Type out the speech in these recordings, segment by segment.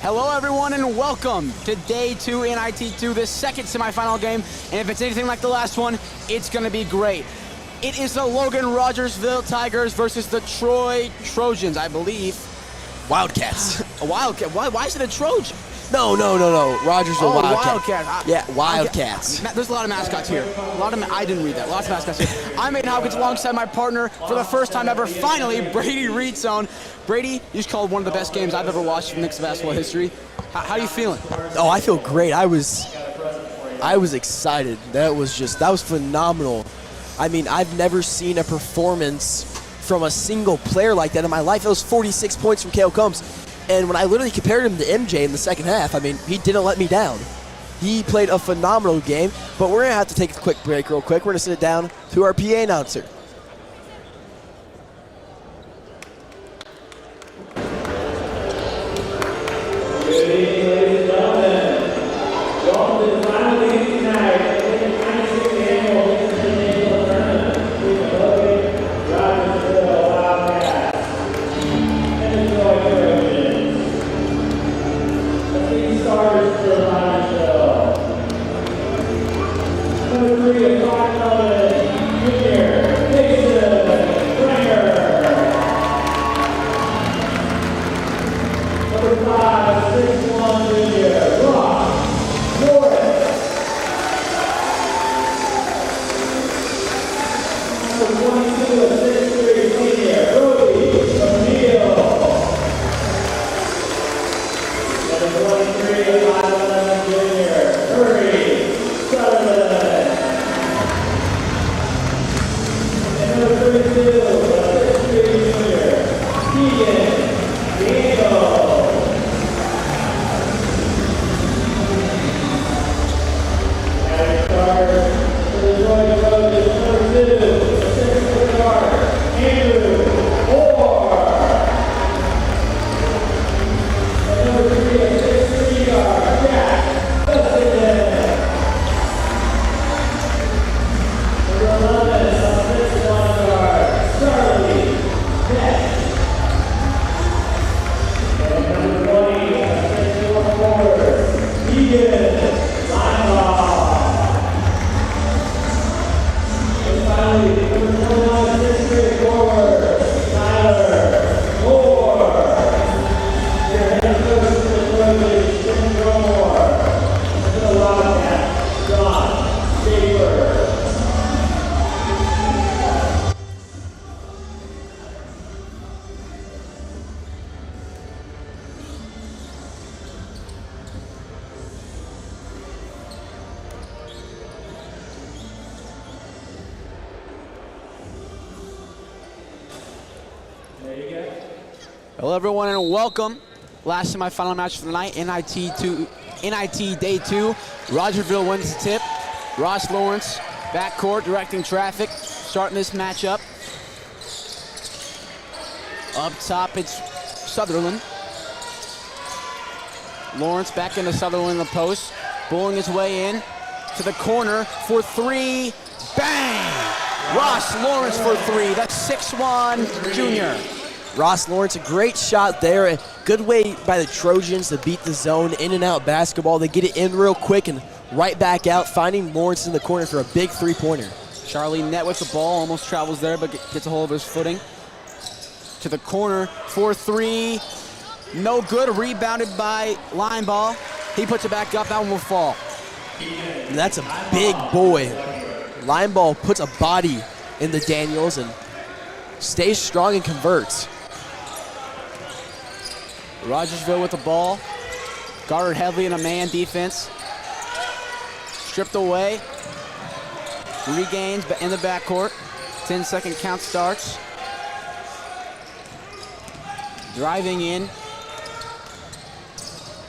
Hello, everyone, and welcome to Day 2 in IT2, the second semifinal game. And if it's anything like the last one, it's going to be great. It is the Logan Rogersville Tigers versus the Troy Trojans, I believe. Wildcats. A Wildcat? Why is it a Trojan? No. Rogersville Wildcats. Wildcats. Yeah, Wildcats. There's a lot of mascots here. I didn't read that. Lots of mascots here. I'm Aiden Hopkins alongside my partner for the first time ever, finally, Brady Reedzone. Brady, you just called one of the best games I've ever watched in Nixa basketball history. How are you feeling? Oh, I feel great. I was excited. That was phenomenal. I mean, I've never seen a performance from a single player like that in my life. It was 46 points from Kale Combs. And when I literally compared him to MJ in the second half, I mean, he didn't let me down. He played a phenomenal game, but we're going to have to take a quick break real quick. We're going to sit down to our PA announcer. Good evening, ladies and gentlemen. Welcome to the final game tonight of the 96th annual International Tournament between the Logan Rogersville Wildcats and the Troy Trojans. The three starters for Rogersville. Number 3 is Nixa Number 5, 6'1" junior, Ross Lawrence. Number 22, 6'3" senior, Brody O'Neal. Number 23, 5'11" junior, Curry Sutherland. And number 32, 6'3" junior, Keegan Diego. Hello, everyone, and welcome. Last semifinal match for the night, NIT Day 2. Rogersville wins the tip. Ross Lawrence, backcourt, directing traffic, starting this matchup. Up top, it's Sutherland. Lawrence back into Sutherland in the post, bulling his way in to the corner for three. Bang! Ross Lawrence for three. That's 6'1" junior. Ross Lawrence, a great shot there. A good way by the Trojans to beat the zone, in and out basketball. They get it in real quick and right back out, finding Lawrence in the corner for a big three-pointer. Charlie Net with the ball, almost travels there, but gets a hold of his footing. To the corner for three. No good, rebounded by Line Ball. He puts it back up, that one will fall. And that's a big boy. Line Ball puts a body in the Daniels and stays strong and converts. Rogersville with the ball, guarded heavily in a man defense. Stripped away, regains in the backcourt. 10-second count starts. Driving in,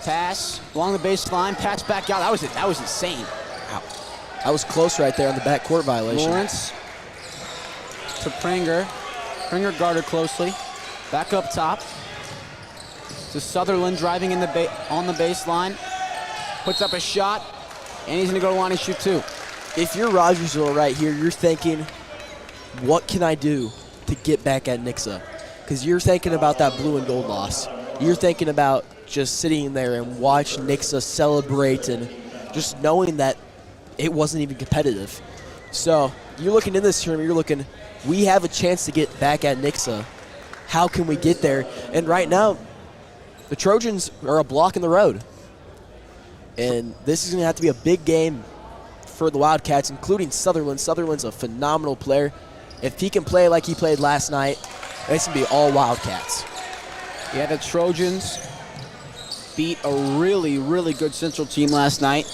pass along the baseline, pass back out. That was insane. Wow. That was close right there on the backcourt violation. Lawrence to Prenger. Prenger guarded closely. Back up top to Sutherland, driving in on the baseline. Puts up a shot, and he's gonna go to the line and shoot two. If you're Rogersville right here, you're thinking, what can I do to get back at Nixa? Because you're thinking about that blue and gold loss. You're thinking about just sitting there and watch Nixa celebrate and just knowing that it wasn't even competitive. So you're looking in this tournament, you're looking, we have a chance to get back at Nixa. How can we get there? And right now, the Trojans are a block in the road. And this is going to have to be a big game for the Wildcats, including Sutherland. Sutherland's a phenomenal player. If he can play like he played last night, it's going to be all Wildcats. Yeah, the Trojans beat a really, really good Central team last night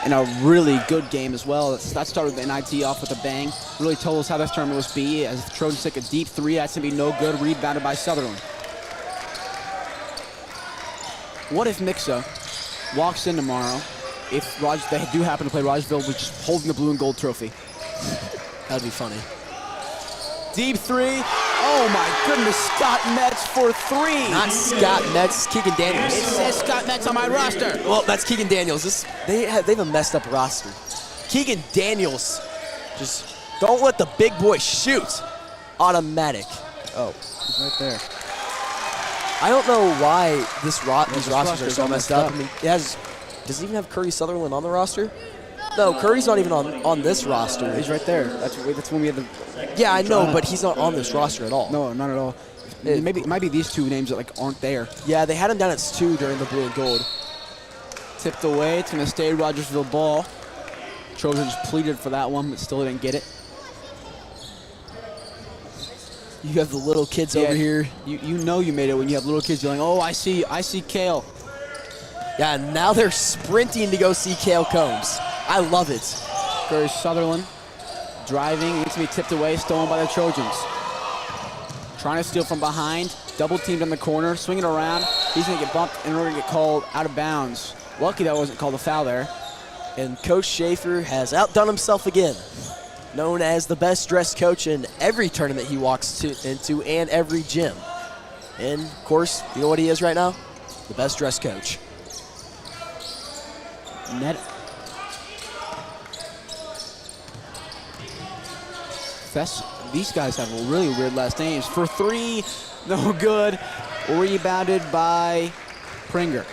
in a really good game as well. That started the NIT off with a bang. Really told us how this tournament was be. As the Trojans take a deep three, that's going to be no good. Rebounded by Sutherland. What if Nixa walks in tomorrow, if they do happen to play Rogersville, with just holding the blue and gold trophy? That would be funny. Deep three. Oh my goodness, Scott Metz for three. Not Scott Metz, Keegan Daniels. It says Scott Metz on my roster. Well, that's Keegan Daniels. They have a messed up roster. Keegan Daniels, just don't let the big boy shoot. Automatic. Oh, he's right there. I don't know why these rosters are so messed up. I mean, does it even have Curry Sutherland on the roster? No, Curry's not even on this roster. He's right there. That's when we had the. Yeah, I know, but he's not on this roster at all. No, not at all. It might be these two names that aren't there. Yeah, they had him down at 2 during the blue and gold. Tipped away. It's going to stay Rogersville ball. Trojans pleaded for that one, but still didn't get it. You have the little kids over here. You know you made it when you have little kids yelling, "Oh, I see Kale." Yeah, now they're sprinting to go see Kale Combs. I love it. Curry Sutherland driving, needs to be tipped away, stolen by the Trojans. Trying to steal from behind, double teamed in the corner, swinging around. He's going to get bumped in order to get called out of bounds. Lucky that wasn't called a foul there. And Coach Schaefer has outdone himself again. Known as the best dressed coach in every tournament he walks into and every gym. And of course, you know what he is right now? The best dressed coach. Net. These guys have really weird last names. For three, no good. Rebounded by Pringer.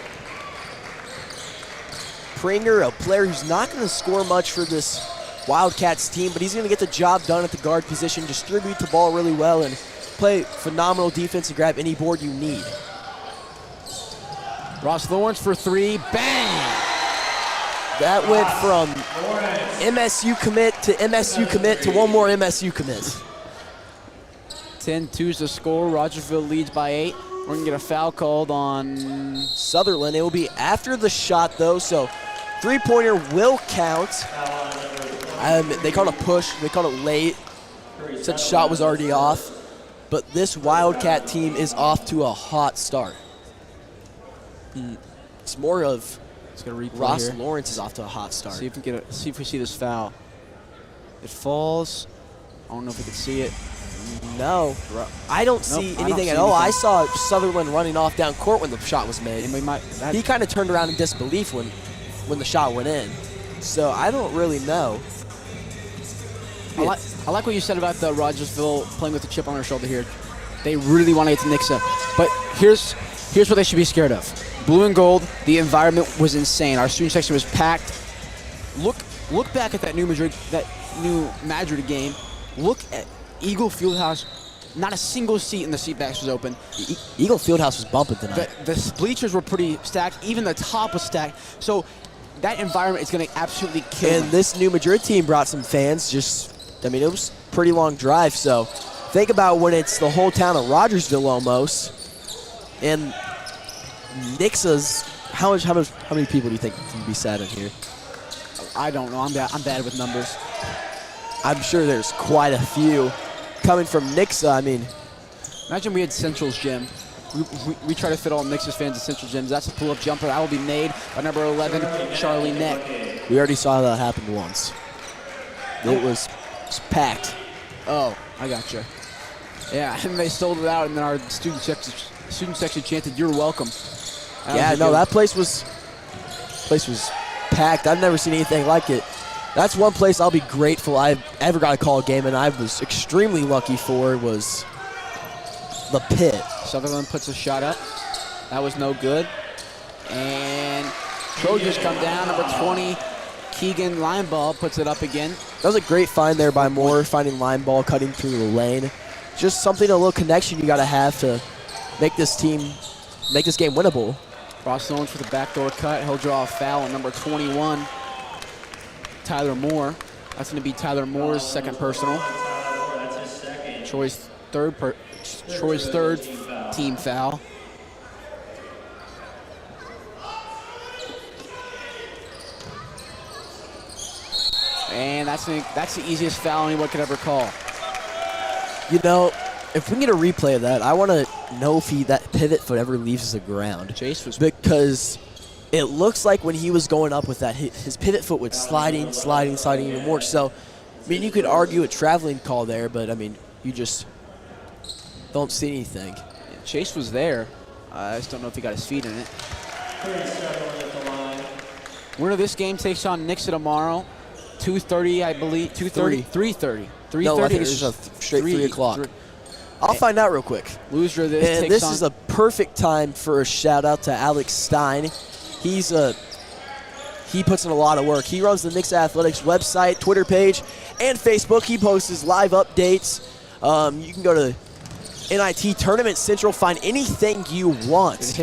Pringer, a player who's not going to score much for this Wildcats team, but he's going to get the job done at the guard position, distribute the ball really well, and play phenomenal defense and grab any board you need. Ross Lawrence for three, bang! That went from MSU commit to MSU commit to one more MSU commit. 10-2's the score. Rogersville leads by 8. We're going to get a foul called on Sutherland. It will be after the shot, though, so three-pointer will count. They called a push. They called it late. Said the shot was already off. But this Wildcat team is off to a hot start. It's more of Ross here. Lawrence is off to a hot start. See if we see this foul. It falls. I don't know if we can see it. No, I don't see anything at all. I saw Sutherland running off down court when the shot was made. And he kind of turned around in disbelief when the shot went in. So I don't really know. I like what you said about the Rogersville playing with the chip on their shoulder here. They really want to get to Nixa. But here's what they should be scared of. Blue and gold, the environment was insane. Our student section was packed. Look back at that new Madrid game. Look at Eagle Fieldhouse. Not a single seat in the seatbacks was open. Eagle Fieldhouse was bumping tonight. The bleachers were pretty stacked. Even the top was stacked. So that environment is going to absolutely kill them. And this new Madrid team brought some fans. It was a pretty long drive. So think about when it's the whole town of Rogersville almost. And Nixa's, how many people do you think can be sat in here? I don't know. I'm bad with numbers. I'm sure there's quite a few coming from Nixa. I mean, imagine we had Central's gym. We try to fit all Nixa's fans at Central gyms. That's a pull-up jumper. That will be made by number 11, Charlie Neck. We already saw that happen once. It was packed. Oh, I gotcha. Yeah, and they sold it out, and then our student section chanted, "You're welcome." That place was packed. I've never seen anything like it. That's one place I'll be grateful I've ever got to call a game, and I was extremely lucky for was the pit. Sutherland puts a shot up. That was no good. And Trojans come down. Number 20, Keegan Lineball puts it up again. That was a great find there by Moore, finding line ball, cutting through the lane. Just something, a little connection you got to have to make this game winnable. Ross Owens for the backdoor cut. He'll draw a foul on number 21, Tyler Moore. That's going to be Tyler Moore's second personal. Troy's third team foul. And that's the easiest foul anyone could ever call. You know, if we can get a replay of that, I want to know if that pivot foot ever leaves the ground. Chase was because it looks like when he was going up with that, his pivot foot was sliding even more. So, I mean, you could argue a traveling call there, but I mean, you just don't see anything. Chase was there. I just don't know if he got his feet in it. Winner of this game takes on Nixa tomorrow. 2:30, I believe. 2:30? 3:30. 3:30. No, I think it's just a straight 3 o'clock. I'll find out real quick. Loser of this and takes this on. is a perfect time for a shout out to Alex Stein. He puts in a lot of work. He runs the Nixa Athletics website, Twitter page, and Facebook. He posts his live updates. You can go to NIT Tournament Central, find anything you want.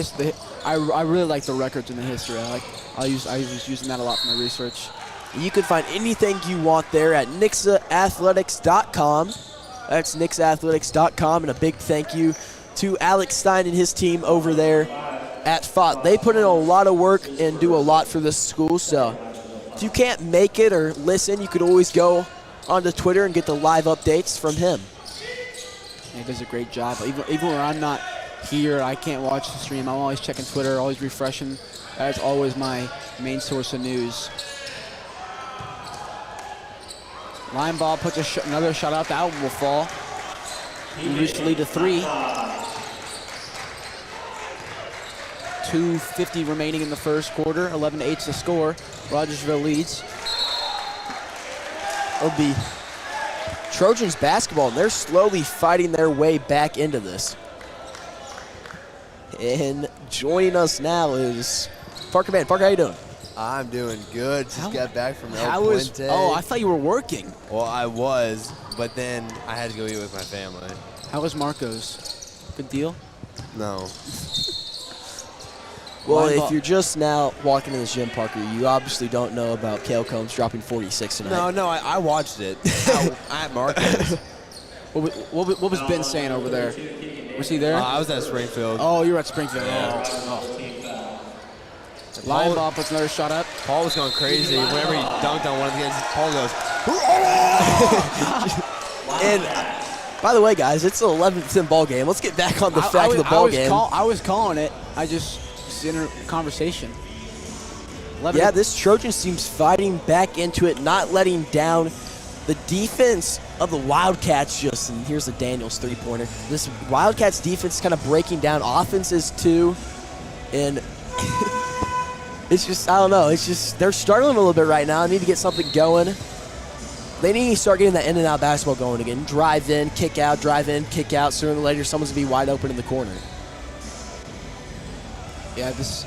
I really like the records in the history. I was using that a lot for my research. You can find anything you want there at nixaathletics.com. That's nixaathletics.com, and a big thank you to Alex Stein and his team over there at FOT. They put in a lot of work and do a lot for this school, so if you can't make it or listen, you could always go onto Twitter and get the live updates from him. He does a great job. Even when I'm not here, I can't watch the stream. I'm always checking Twitter, always refreshing. That's always my main source of news. Line ball puts another shot out. That one will fall. We reach the lead to 3. 2:50 remaining in the first quarter. 11-8 to score. Rogersville leads. It'll be Trojans basketball, and they're slowly fighting their way back into this. And joining us now is Parker Man. Parker, how you doing? I'm doing good. Just got back from El Puente. Oh, I thought you were working. Well, I was, but then I had to go eat with my family. How was Marco's? Good deal? No. Well, if you're just now walking in this gym, Parker, you obviously don't know about Kale Combs dropping 46 tonight. No, I watched it at Marcos. What was Ben saying over there? Was he there? I was at Springfield. Oh, you were at Springfield. Yeah. Oh. Line ball puts another shot up. Paul was going crazy. Whenever he dunked on one of the ends, Paul goes, And by the way, guys, it's the 11th ball game. Let's get back on the fact of the ball game. I was calling it. I just in a conversation. Yeah, this Trojans team's fighting back into it, not letting down. The defense of the Wildcats and here's the Daniels three-pointer. This Wildcats defense is kind of breaking down offenses too, and it's just, I don't know, it's just, they're struggling a little bit right now. They need to get something going. They need to start getting that in-and-out basketball going again. Drive in, kick out, drive in, kick out. Sooner or later, someone's going to be wide open in the corner. Yeah, this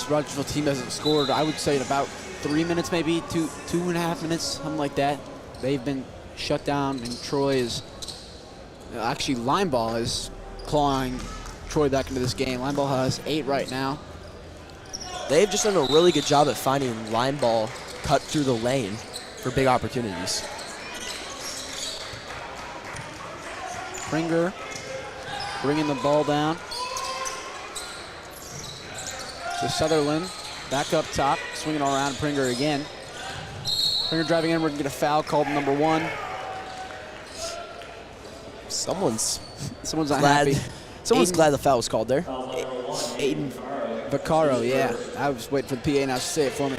Rogersville team hasn't scored, I would say, in about 3 minutes, maybe 2.5 minutes, something like that. They've been shut down, and Troy is actually Lineball is clawing Troy back into this game. Lineball has 8 right now. They've just done a really good job at finding line ball cut through the lane for big opportunities. Pringer bringing the ball down. So Sutherland back up top, swinging all around Pringer again. Pringer driving in, we're going to get a foul called number 1. Someone's not happy. Someone's glad the foul was called there. Aiden Vaccaro, yeah. I was waiting for the PA now to say it for me.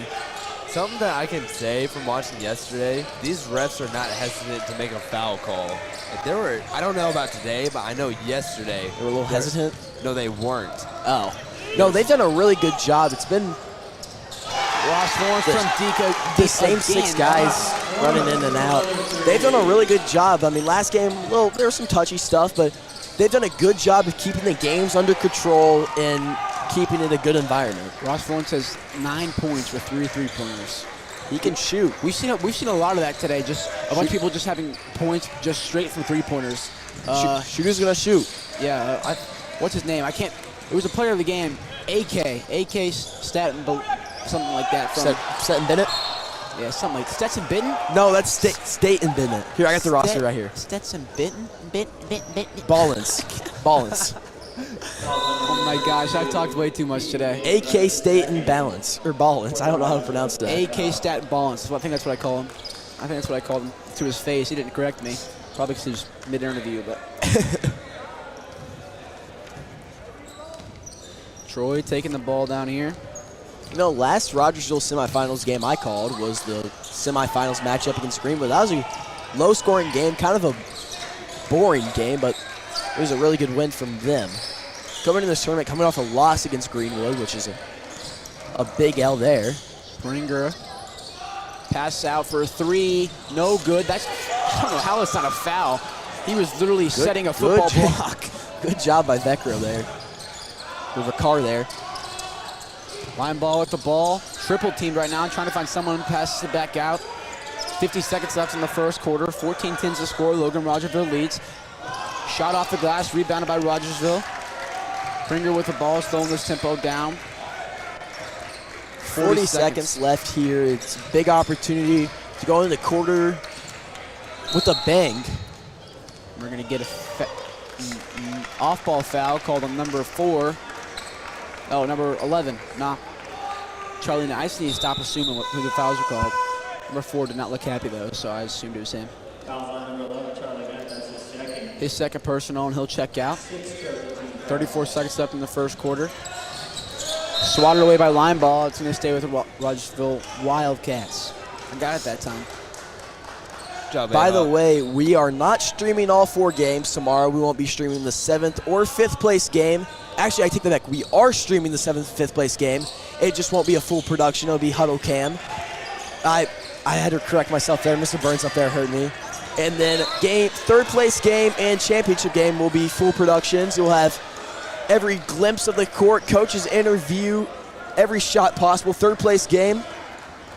something that I can say from watching yesterday, these refs are not hesitant to make a foul call. Like there were, I don't know about today, but I know yesterday. They were a little hesitant? No, they weren't. Oh. No, they've done a really good job. It's been Ross Lawrence from Deco. The same six guys running in and out. They've done a really good job. I mean, last game, well, there was some touchy stuff, but they've done a good job of keeping the games under control and keeping it a good environment. Ross Florence has 9 points with 3 3-pointers. He can shoot. We've seen a lot of that today. Just a bunch of people just having points just straight from 3-pointers. Shooter's going to shoot. Yeah. What's his name? I can't. It was a player of the game. AK Stetson, something like that. Stetson Bennett? Yeah, something like Stetson Bitten. No, that's Staten Bennett. Here, I got the roster right here. Stetson Bitten. Ballins. Oh my gosh, I've talked way too much today. AK Staten Balance or Ballins. I don't know how to pronounce that. AK Stat Balance. I think that's what I call him. I think that's what I called him to his face. He didn't correct me. Probably because he was mid-interview, but. Troy taking the ball down here. You know, last Rogersville semifinals game I called was the semifinals matchup against Greenwood. That was a low-scoring game, kind of a boring game, but it was a really good win from them. Coming in this tournament, coming off a loss against Greenwood, which is a big L there. Springer. Pass out for a 3. No good. I don't know how that's not a foul. He was literally setting a football block. Good job by Vecro there. With a car there. Line ball with the ball. Triple teamed right now, trying to find someone who passes it back out. 50 seconds left in the first quarter. 14-10 to score. Logan Rogersville leads. Shot off the glass, rebounded by Rogersville. Springer with the ball, slowing this tempo down. 40 seconds left here. It's a big opportunity to go into the quarter with a bang. We're going to get a off-ball foul called on number 4. Oh, number 11. Nah. Charlie, I just need to stop assuming who the fouls are called. Number 4 did not look happy, though, so I assumed it was him. His second personal, and he'll check out. 34 seconds left in the first quarter. Swatted away by line ball. It's going to stay with the Rogersville Wildcats. I got it that time. Good job, By the way, we are not streaming all 4 games tomorrow. We won't be streaming the 7th or 5th place game. Actually, I take that back. We are streaming the 7th and 5th place game. It just won't be a full production. It'll be Huddle Cam. I had to correct myself there. Mr. Burns up there heard me. And then 3rd place game and championship game will be full productions. You'll have every glimpse of the court, coach's interview, every shot possible. 3rd place game,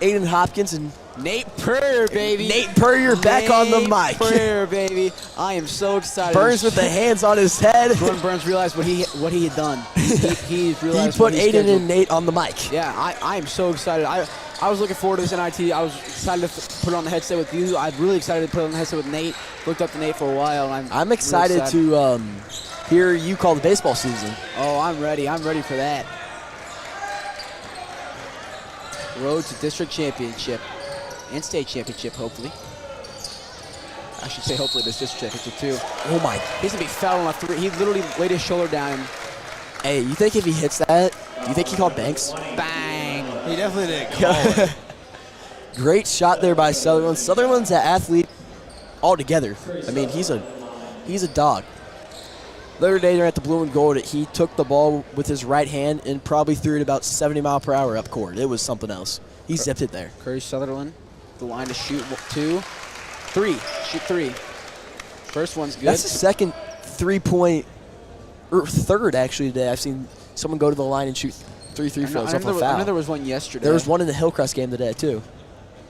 Aiden Hopkins and Nate Purrier, baby. Nate Purrier back on the mic. Purrier, baby. I am so excited. Burns with the hands on his head. Jordan Burns realized what he had done. He realized he put Aiden Aiden and Nate on the mic. Yeah, I am so excited. I was looking forward to this NIT. I was excited to put it on the headset with you. I'm really excited to put it on the headset with Nate. Looked up to Nate for a while, and I'm excited really to hear you call the baseball season. Oh, I'm ready. I'm ready for that. Road to district championship and state championship, hopefully. I should say hopefully this district championship too. Oh my! He's gonna be fouled on a 3. He literally laid his shoulder down. Hey, you think if he hits that, do you think he called Banks? Bang! He definitely didn't call it. Great shot there by Sutherland. Sutherland's an athlete altogether. I mean, he's a dog. The other day, they're at the Blue and Gold. He took the ball with his right hand and probably threw it about 70 mile per hour up court. It was something else. He zipped it there. Curry Sutherland, the line to shoot 2, 3. Shoot 3. First one's good. That's the second 3-point, or third actually today. I've seen someone go to the line and shoot 3 free throws off a foul. I know there was one yesterday. There was one in the Hillcrest game today too.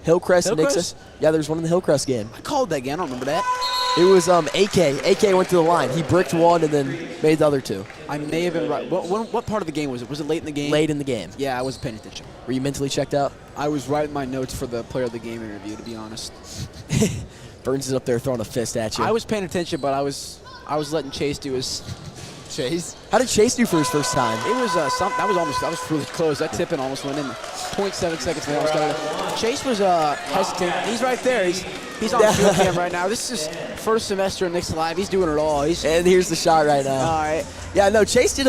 Hillcrest, Nixa. Yeah, there was one in the Hillcrest game. I called that game. I don't remember that. It was AK. AK went to the line. He bricked one and then made the other 2. I may have been right. What part of the game was it? Was it late in the game? Late in the game. Yeah, I wasn't paying attention. Were you mentally checked out? I was writing my notes for the player of the game interview, to be honest. Burns is up there throwing a fist at you. I was paying attention, but I was letting Chase do his. Chase? How did Chase do for his first time? It was that was really close. That tip-in almost went in. 0.7 seconds. They almost got it. Chase was hesitant. He's right there. He's on field cam right now. This is his first semester in Nixa Live. He's doing it all. And here's the shot right now. All right. Yeah, no, Chase did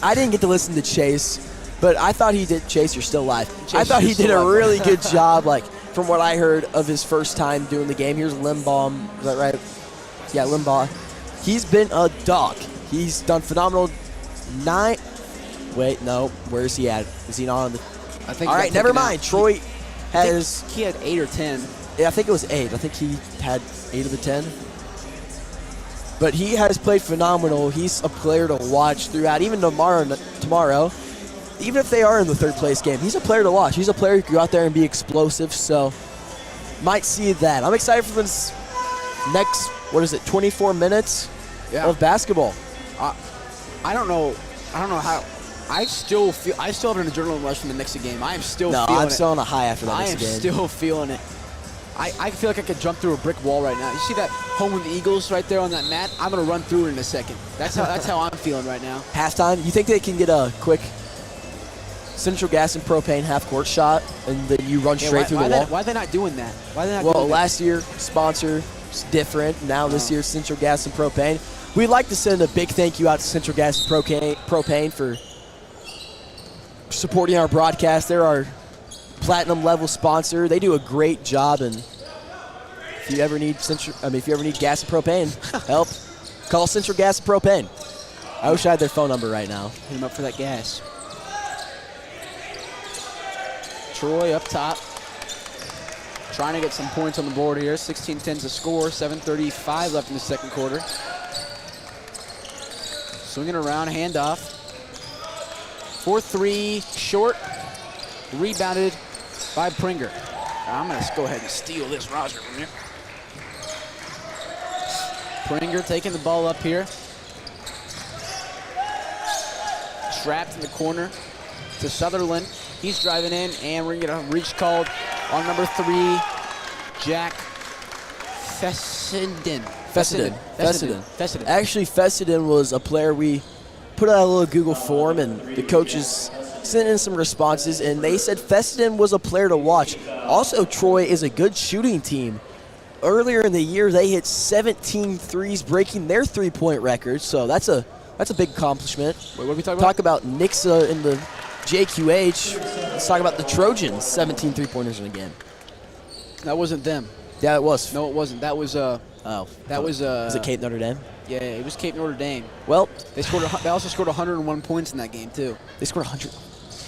I didn't get to listen to Chase, but I thought he did. Chase, you're still live. I thought he did a really good job, like, from what I heard of his first time doing the game. Here's Limbaugh. Is that right? Yeah, Limbaugh. He's been a dog. He's done phenomenal. Wait, no. Where is he at? Is he not on the? I think. All right, never mind. Troy has. He had 8 or 10. Yeah, I think it was 8. I think he had 8 of the 10. But he has played phenomenal. He's a player to watch throughout. Even tomorrow, even if they are in the third place game, he's a player to watch. He's a player who can go out there and be explosive, so might see that. I'm excited for this next, 24 minutes of basketball. I don't know how. I still have an adrenaline rush from the Nixa game. I am still feeling it. I'm still on a high after that I Nixa am game. still feeling it. I feel like I could jump through a brick wall right now. You see that home with the Eagles right there on that mat? I'm gonna run through it in a second. That's how I'm feeling right now. Halftime, you think they can get a quick Central Gas and Propane half-court shot, and then you run straight through the wall? Why are they not doing that? Why are they not Well, doing that? last year, sponsor is different. Now this year, Central Gas and Propane. We'd like to send a big thank you out to Central Gas and Propane for supporting our broadcast. They're our platinum level sponsor. They do a great job, and if you ever need gas and propane help, call Central Gas and Propane. I wish I had their phone number right now. Hit him up for that gas. Troy up top, trying to get some points on the board here. 16-10 to score, 7:35 left in the second quarter. Swinging around, handoff. 4-3 short, rebounded by Pringer. I'm going to go ahead and steal this roster from here. Pringer taking the ball up here. Trapped in the corner to Sutherland. He's driving in, and we're going to get a reach called on number 3, Jack Fessenden. Actually, Fessenden was a player we put out a little Google form, and the coaches sent in some responses, and they said Fessenden was a player to watch. Also, Troy is a good shooting team. Earlier in the year, they hit 17 threes, breaking their three-point record, so that's a big accomplishment. Wait, what are we talking about? Talk about Nixa in the JQH. Let's talk about the Trojans, 17 three-pointers in a game. That wasn't them. Yeah, it was. No, it wasn't. That was Was it Cape Notre Dame? Yeah, it was Cape Notre Dame. Well, They also scored 101 points in that game too. they scored 100.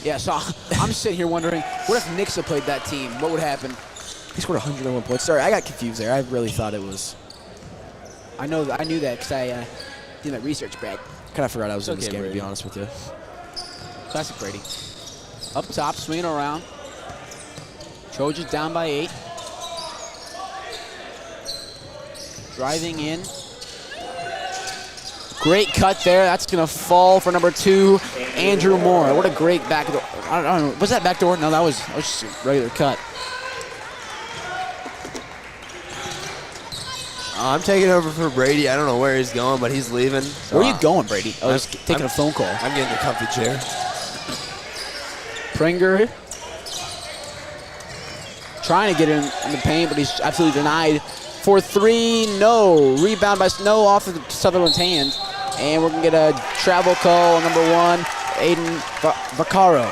Yeah, so I'm sitting here wondering, what if Nixa played that team? What would happen? They scored 101 points. Sorry, I got confused there. I really thought it was. I knew that because I did my research, Brad. Kind of forgot I was in this okay, game, to Brady. be honest with you. Classic Brady. Up top, swinging around. Trojans down by 8. Driving in. Great cut there. That's going to fall for number 2, Andrew Moore. What a great backdoor. I don't know. Was that backdoor? No, that was just a regular cut. I'm taking over for Brady. I don't know where he's going, but he's leaving. So Where are you going, Brady? I was taking a phone call. I'm getting a comfy chair. Pringer trying to get in the paint, but he's absolutely denied. 4-3, no. Rebound by Snow off of Sutherland's hand. And we're going to get a travel call on number 1, Aiden Vaccaro.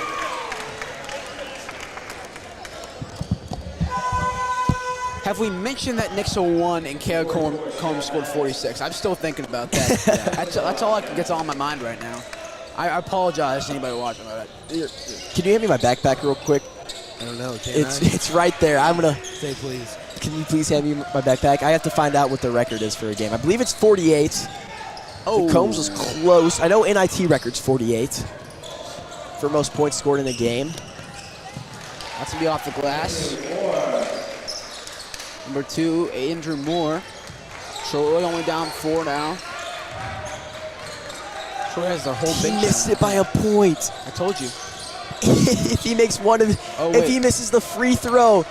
Have we mentioned that Nixa won and Kale Combs scored 46? I'm still thinking about that. That's all gets on my mind right now. I apologize to anybody watching that. Can you hand me my backpack real quick? I don't know. It's right there. I'm gonna. Say please. Can you please hand me my backpack? I have to find out what the record is for a game. I believe it's 48. Oh, Combs was close. I know NIT record's 48 for most points scored in a game. That's going to be off the glass. Number 2, Andrew Moore. Troy only down 4 now. Troy has their whole big He missed shot. it by a point. I told you. If he makes one of, if he misses the free throw,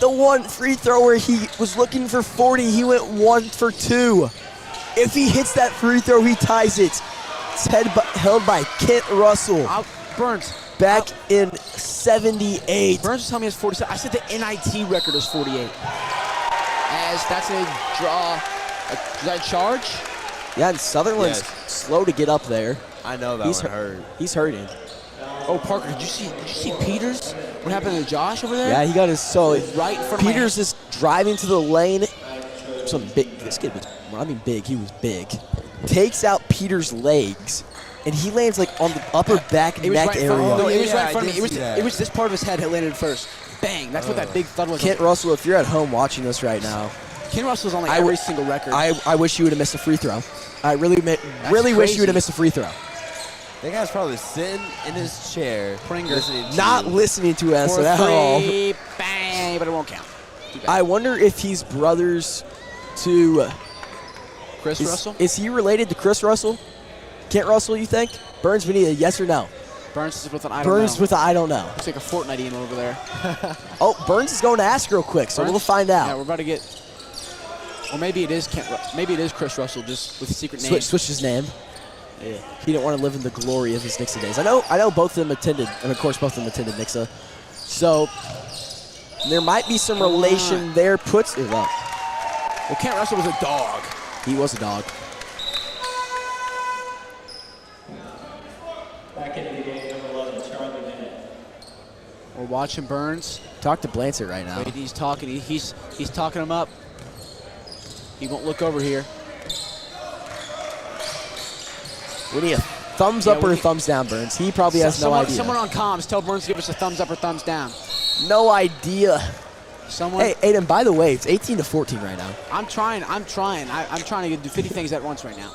the one free throw where he was looking for 40, he went 1 for 2. If he hits that free throw, he ties it. It's held by Kent Russell. Burns. Back in 78. Burns was telling me it's 47. I said the NIT record is 48. As that's a draw. Is that a charge? Yeah, and Sutherland's slow to get up there. I know that He's one hurt. He's hurting. Oh, Parker, did you see Peters? What happened to Josh over there? Yeah, he got his right from Peters is driving to the lane. Some big. This kid was. When I mean big, he was big. Takes out Peters' legs, and he lands like on the upper back neck area. No, it was right in I front of me. did see that. It was this part of his head that landed first. Bang! That's what that big thud was. Kent Russell, if you're at home watching this right now, Ken Russell's on like every single record. I wish you would have missed a free throw. I really wish you would have missed a free throw. That guy's probably sitting in his chair. Pringer. Listening to us For at all. three, bang, but it won't count. Too bad. I wonder if he's brothers to Chris Russell? Is he related to Chris Russell? Kent Russell, you think? Burns, we need a yes or no. Burns is with an I don't know. Burns with a I don't know. Looks like a Fortnite over there. Oh, Burns is going to ask real quick, so Burns? we'll find out. Yeah, we're about to get. Or maybe it is maybe it is Chris Russell, just with a secret name. Switch his name. Yeah. He didn't want to live in the glory of his Nixa days. I know both of them attended, and of course both of them attended Nixa. So there might be some relation there. Puts it up. Well, Kent Russell was a dog. He was a dog. Back into the game, number 11, Charlie Bennett. We're watching Burns. Talk to Blanchard right now. Wait, he's talking. He's talking him up. He won't look over here. We need a thumbs up or a thumbs down, Burns. He probably has no idea. Someone on comms, tell Burns to give us a thumbs up or thumbs down. No idea. Someone. Hey, Aiden, by the way, it's 18-14 right now. I'm trying. I'm trying to do 50 things at once right now.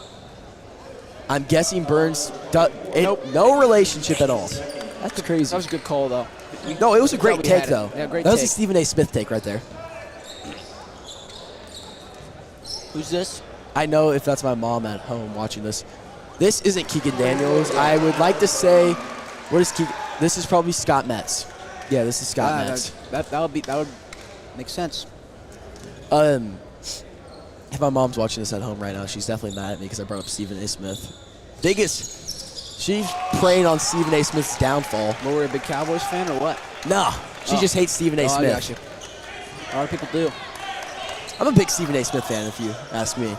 I'm guessing Burns, Nope. no relationship at all. That's crazy. That was a good call, though. No, it was a great we take, had it. though. Yeah, great that was a take. Stephen A. Smith take right there. Who's this? I know if that's my mom at home watching this. This isn't Keegan Daniels. I would like to say, what is Keegan? This is probably Scott Metz. Yeah, this is Scott Metz. That would make sense. If my mom's watching this at home right now, she's definitely mad at me because I brought up Stephen A. Smith. She's preying on Stephen A. Smith's downfall. Well, we're a big Cowboys fan or what? No, she just hates Stephen A. I Smith. got you. A lot of people do. I'm a big Stephen A. Smith fan, if you ask me.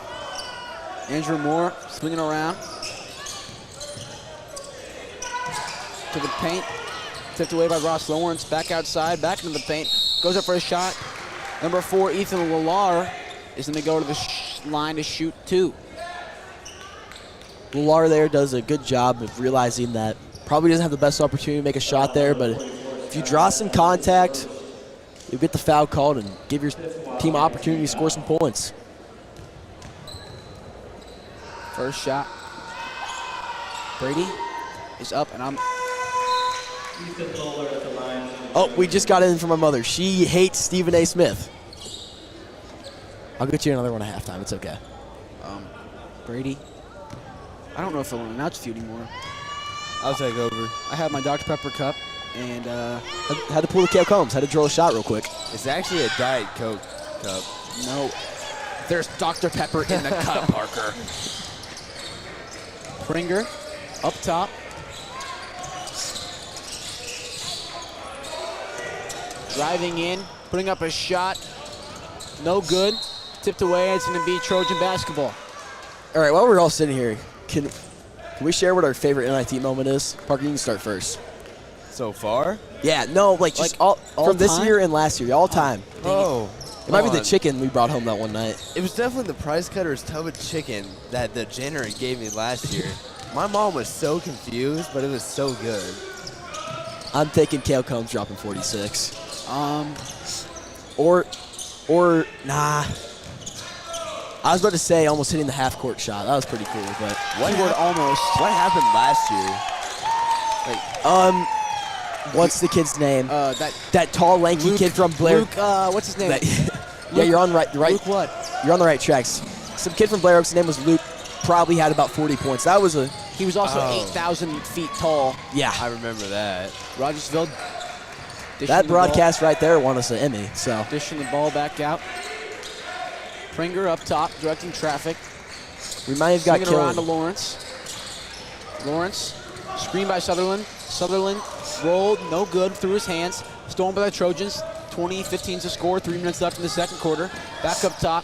Andrew Moore swinging around to the paint. Tipped away by Ross Lawrence. Back outside, back into the paint. Goes up for a shot. Number 4, Ethan Lallar, is going to go to the line to shoot 2. Lallar there does a good job of realizing that probably doesn't have the best opportunity to make a shot there, but if you draw some contact, you'll get the foul called and give your team an opportunity to score some points. First shot. Brady is up, and I'm... Oh, we just got in from my mother. She hates Stephen A. Smith. I'll get you another one at halftime. It's okay. Brady. I don't know if I want to announce with you anymore. I'll take over. I have my Dr. Pepper cup, and Had to pull the Kale Combs. Had to drill a shot real quick. It's actually a Diet Coke cup. no, there's Dr. Pepper in the cup, Parker. Pringer up top. Driving in, putting up a shot. No good. Tipped away. It's going to be Trojan basketball. All right, while we're all sitting here, can we share what our favorite NIT moment is? Parker, you can start first. So far? Yeah, no, like just all from this time? year and last year, all time. Oh. It might be the chicken we brought home that one night. It was definitely the Price Cutters tub of chicken that the janitor gave me last year. My mom was so confused, but it was so good. I'm thinking Kale Combs dropping 46. Or nah. I was about to say almost hitting the half-court shot. That was pretty cool, but Almost. What happened last year? what's the kid's name? That tall, lanky Luke, kid from Blair. Luke, what's his name? Yeah, you're on the right. Luke what? You're on the right tracks. Some kid from Blair Oaks. His name was Luke. Probably had about 40 points. That was a. He was also 8,000 feet tall. Yeah. I remember that. Rogersville. That broadcast right there won us an Emmy. So Dishing the ball back out. Pringer up top, directing traffic. we might have got Swinging around to killed. Lawrence. Screen by Sutherland. Sutherland rolled, no good, through his hands. Stolen by the Trojans. 20-15 to score. 3 minutes left in the second quarter. Back up top.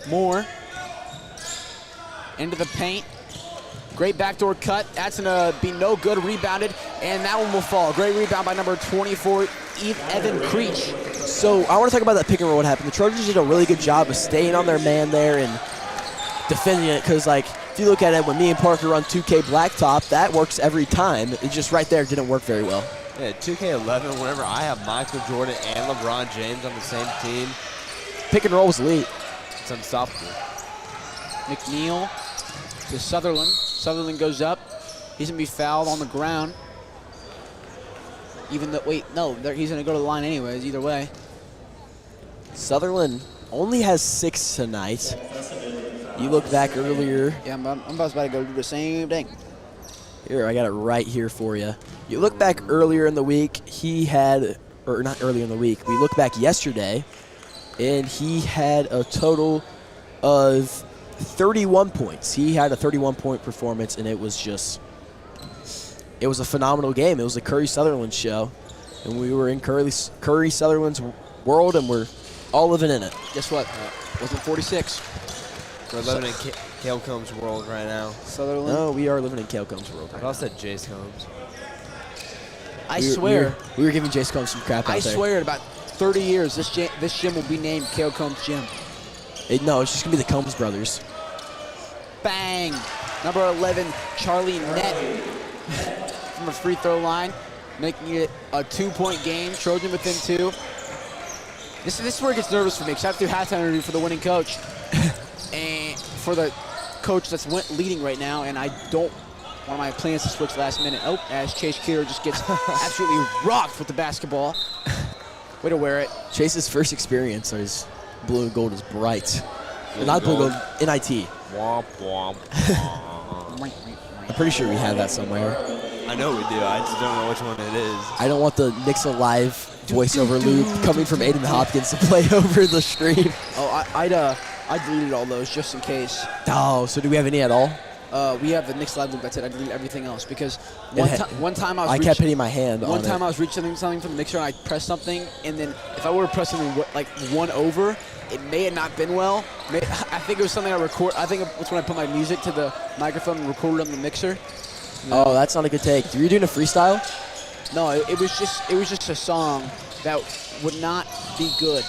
Moore. Into the paint. Great backdoor cut. That's going to be no good. Rebounded, and that one will fall. Great rebound by number 24, Evan Creech. So I want to talk about that pick and roll. What happened? The Trojans did a really good job of staying on their man there and defending it. Because like if you look at it, when me and Parker run 2K blacktop, that works every time. It just right there didn't work very well. Yeah, 2K11, whenever I have Michael Jordan and LeBron James on the same team, Pick and roll was elite. it's unstoppable. McNeil to Sutherland. Sutherland goes up. He's going to be fouled on the ground. Even though, wait, no, he's going to go to the line anyways, either way. Sutherland only has 6 tonight. You look back earlier. Yeah, I'm about to go do the same thing. Here, I got it right here for you. You look back earlier in the week, he had, or not earlier in the week, we look back yesterday, and he had a total of 31 points. He had a 31-point performance, and it was a phenomenal game. It was a Curry-Sutherland show, and we were in Curry-Sutherland's world, and we're all living in it. Guess what? Wasn't 46. We're living in Cale Combs' world right now. Sutherland. No, we are living in Cale Combs' world. I also said Jace Combs. I swear. We were giving Jace Combs some crap out there. I swear in about 30 years, this gym will be named Cale Combs Gym. No, it's just going to be the Combs brothers. Bang! Number 11, Charlie Nett from a free throw line, making it a 2-point game. Trojan within 2. This is where it gets nervous for me. Shout out to halftime interview for the winning coach. And for the coach that's leading right now, and I don't want my plans to switch last minute. Oh, as Chase Keeler just gets absolutely rocked with the basketball. Way to wear it. Chase's first experience is blue and gold is bright. Not blue and gold, NIT. Womp, womp, womp. I'm pretty sure we have that somewhere. I know we do. I just don't know which one it is. I don't want the Nixa Live voiceover loop coming from Aiden Hopkins to play over the stream. Oh, I deleted all those just in case. Oh, so do we have any at all? We have the Nixa Live loop. That's it. I deleted everything else because one time I was I kept hitting my hand on it. One time I was reaching something from the mixer and I pressed something, and then if I were to press something like one over, it may have not been well. I think it was something I record. I think it's when I put my music to the microphone and recorded on the mixer. Oh, that's not a good take. Were you doing a freestyle? No, it was just a song that would not be good.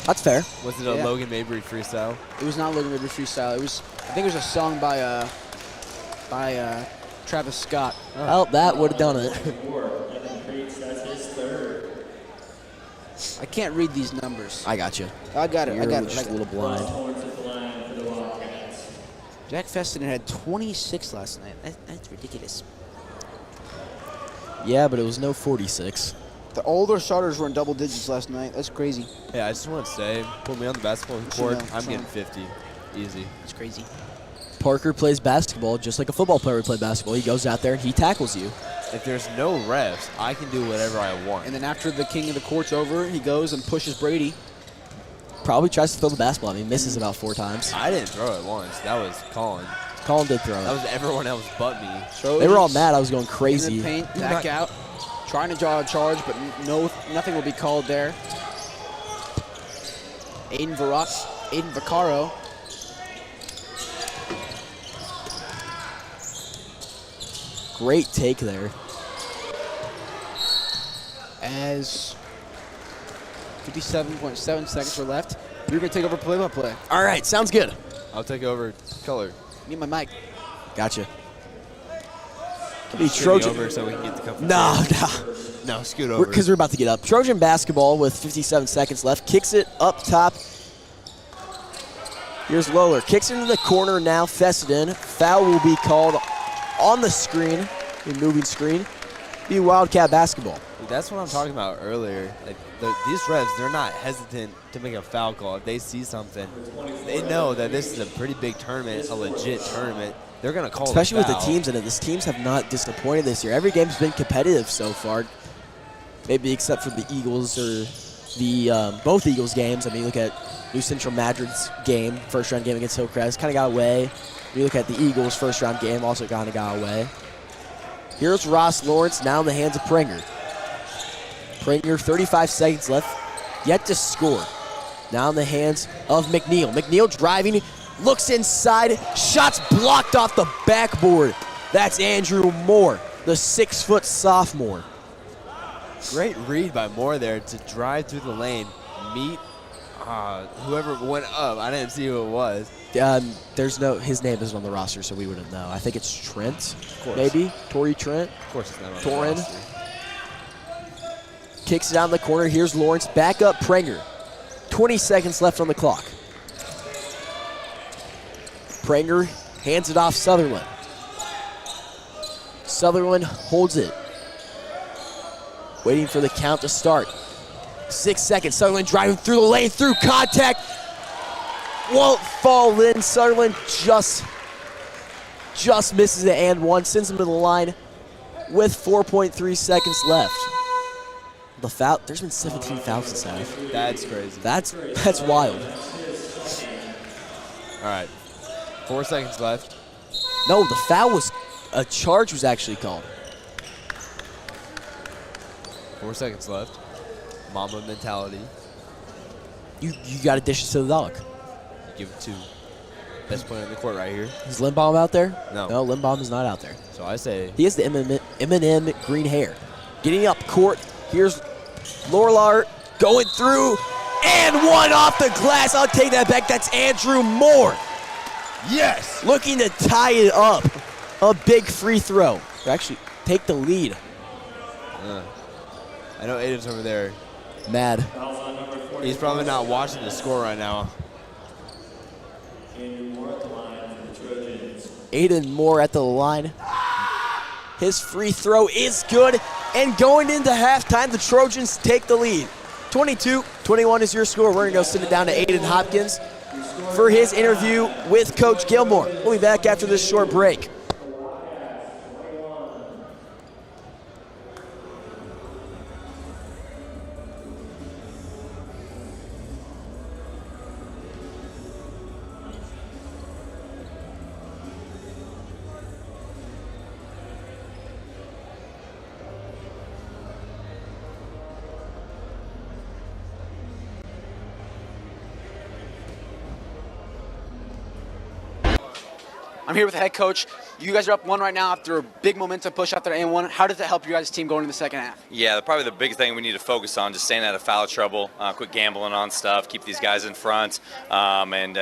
That's fair. Was it a Logan Mabry freestyle? It was not Logan Mabry freestyle. I think it was a song by Travis Scott. Well, that would have done it. I can't read these numbers. I got you. I got it. You're just a little blind. Jack Fessenden had 26 last night. That's ridiculous. Yeah, but it was no 46. The older starters were in double digits last night. That's crazy. Yeah, I just want to say, put me on the basketball court, I'm getting 50. Easy. It's crazy. Parker plays basketball just like a football player would play basketball. He goes out there and he tackles you. If there's no refs, I can do whatever I want. And then after the king of the court's over, he goes and pushes Brady. Probably tries to throw the basketball. I mean, misses about 4 times. I didn't throw it once. That was Colin. Colin did throw it. That was everyone else but me. They were all mad. I was going In crazy. the paint, back out, trying to draw a charge, but nothing will be called there. Aiden Vaccaro. Great take there. As 57.7 seconds are left, you're going to take over play-by-play. All right, sounds good. I'll take over color. Need my mic. Gotcha. Be Trojan over so we can get the cup. No, scoot over. Because we're about to get up. Trojan basketball with 57 seconds left. Kicks it up top. Here's Lowler. Kicks it into the corner now. Fessenden. Foul will be called on the screen, the moving screen. Be Wildcat basketball. That's what I'm talking about earlier. Like these refs, they're not hesitant to make a foul call. If they see something, they know that this is a pretty big tournament, a legit tournament. They're going to call Especially the with foul. the teams in it. These teams have not disappointed this year. Every game's been competitive so far, maybe except for the Eagles or the both Eagles games. I mean, look at New Central Madrid's game, first-round game against Hillcrest, kind of got away. You look at the Eagles' first-round game, also kind of got away. Here's Ross Lawrence, now in the hands of Prenger. Prenger, 35 seconds left, yet to score. Now in the hands of McNeil. McNeil driving, looks inside, shots blocked off the backboard. That's Andrew Moore, the 6-foot sophomore. Great read by Moore there to drive through the lane, meet whoever went up. I didn't see who it was. His name isn't on the roster, so we wouldn't know. I think it's Trent, maybe? Torrey Trent? Of course it's not on Torrin. the roster. Kicks it down the corner. Here's Lawrence. Back up Prenger. 20 seconds left on the clock. Prenger hands it off Sutherland. Sutherland holds it. Waiting for the count to start. 6 seconds. Sutherland driving through the lane, through contact. Won't fall in. Sutherland just misses it and one. Sends him to the line with 4.3 seconds left. The foul, there's been 17 fouls this half. That's crazy. That's wild. All right, 4 seconds left. No, the foul was, a charge was actually called. 4 seconds left. Mamba mentality. You got to dish it to the dog. You give it to best player in the court right here. Is Lindbaum out there? No. No, Lindbaum is not out there. So I say He has the M&M green hair. Getting up court, here's Lorlar going through, and one off the glass. I'll take that back. That's Andrew Moore. yes. Looking to tie it up. A big free throw. Or actually, take the lead. I know Aiden's over there. Mad. He's probably not watching the score right now. Aiden Moore at the line. His free throw is good. And going into halftime, the Trojans take the lead. 22-21 is your score. We're going to go send it down to Aiden Hopkins for his interview with Coach Gilmore. We'll be back after this short break. I'm here with the head coach. You guys are up 1 right now after a big momentum push after A1. How does that help your guys' team going into the second half? Yeah, probably the biggest thing we need to focus on, just staying out of foul trouble, quit gambling on stuff, keep these guys in front, and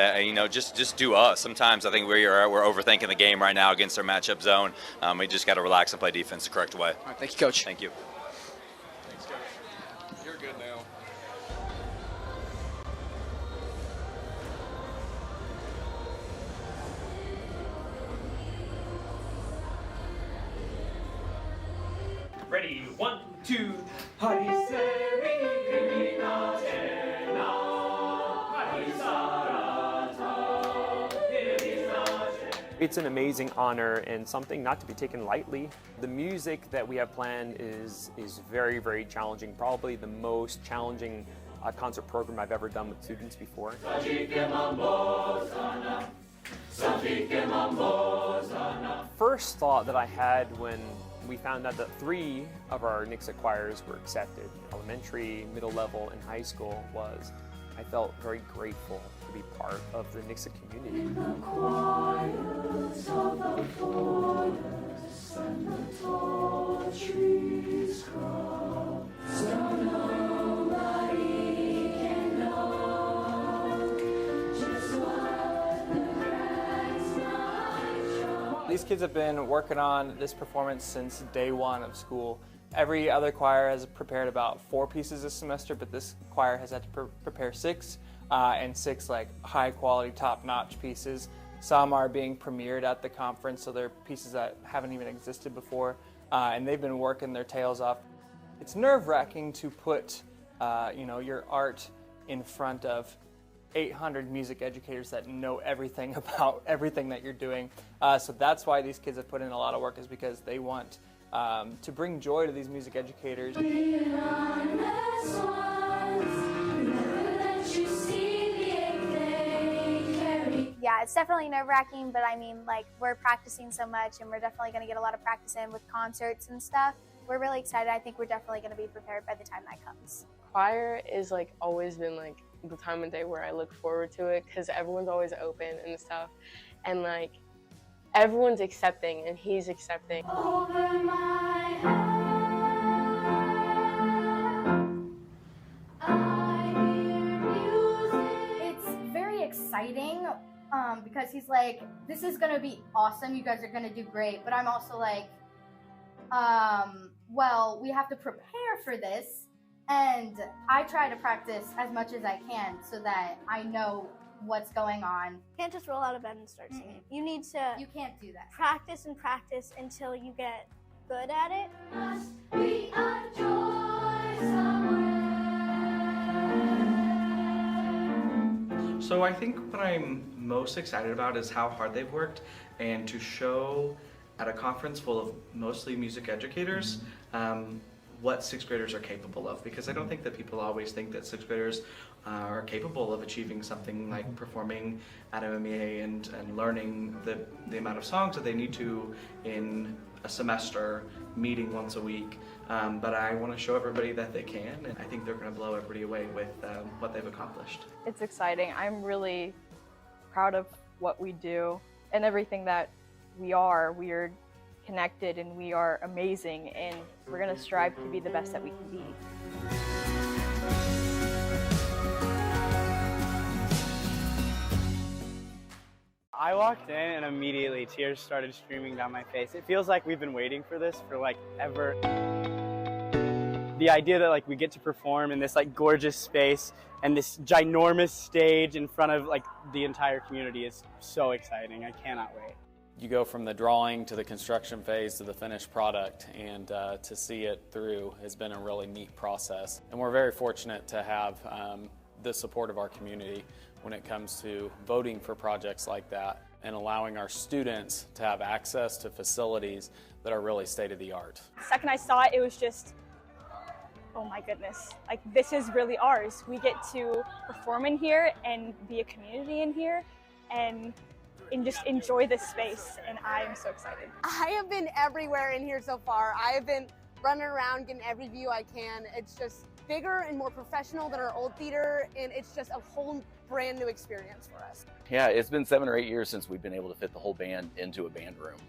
just do us. Sometimes I think we're overthinking the game right now against our matchup zone. We just got to relax and play defense the correct way. All right, thank you, Coach. Thank you. Thanks, Coach. You're good now. Ready, 1, 2. It's an amazing honor and something not to be taken lightly. The music that we have planned is very, very challenging, probably the most challenging concert program I've ever done with students before. First thought that I had when we found out that 3 of our Nixa choirs were accepted, elementary, middle level, and high school, was I felt very grateful to be part of the Nixa community. These kids have been working on this performance since day 1 of school. Every other choir has prepared about 4 pieces this semester, but this choir has had to prepare 6, and 6 like high quality, top-notch pieces. Some are being premiered at the conference, so they're pieces that haven't even existed before, and they've been working their tails off. It's nerve-wracking to put your art in front of 800 music educators that know everything about everything that you're doing. So that's why these kids have put in a lot of work, is because they want to bring joy to these music educators. Yeah, it's definitely nerve-wracking, but I mean, like, we're practicing so much, and we're definitely going to get a lot of practice in with concerts and stuff. We're really excited. I think we're definitely going to be prepared by the time that comes. Choir is like always been like the time of day where I look forward to it, because everyone's always open and stuff, and like everyone's accepting and he's accepting. Over my head, I hear music. It's very exciting because he's like, this is gonna be awesome, you guys are gonna do great, but I'm also like, well, we have to prepare for this. And I try to practice as much as I can so that I know what's going on. You can't just roll out of bed and start singing. You need to You can't do that. practice and practice until you get good at it. Be a joy somewhere. So I think what I'm most excited about is how hard they've worked, and to show at a conference full of mostly music educators what sixth graders are capable of, because I don't think that people always think that sixth graders are capable of achieving something like performing at MMA and learning the amount of songs that they need to in a semester, meeting once a week. But I want to show everybody that they can, and I think they're going to blow everybody away with what they've accomplished. It's exciting. I'm really proud of what we do and everything that we are. We are connected and we are amazing, and we're going to strive to be the best that we can be. I walked in and immediately tears started streaming down my face. It feels like we've been waiting for this for like ever. The idea that like we get to perform in this like gorgeous space and this ginormous stage in front of like the entire community is so exciting. I cannot wait. You go from the drawing to the construction phase to the finished product, and to see it through has been a really neat process. And we're very fortunate to have the support of our community when it comes to voting for projects like that and allowing our students to have access to facilities that are really state-of-the-art. The second I saw it, it was just, oh my goodness, like this is really ours. We get to perform in here and be a community in here and just enjoy this space, and I am so excited. I have been everywhere in here so far. I have been running around getting every view I can. It's just bigger and more professional than our old theater, and it's just a whole brand new experience for us. Yeah, it's been 7 or 8 years since we've been able to fit the whole band into a band room.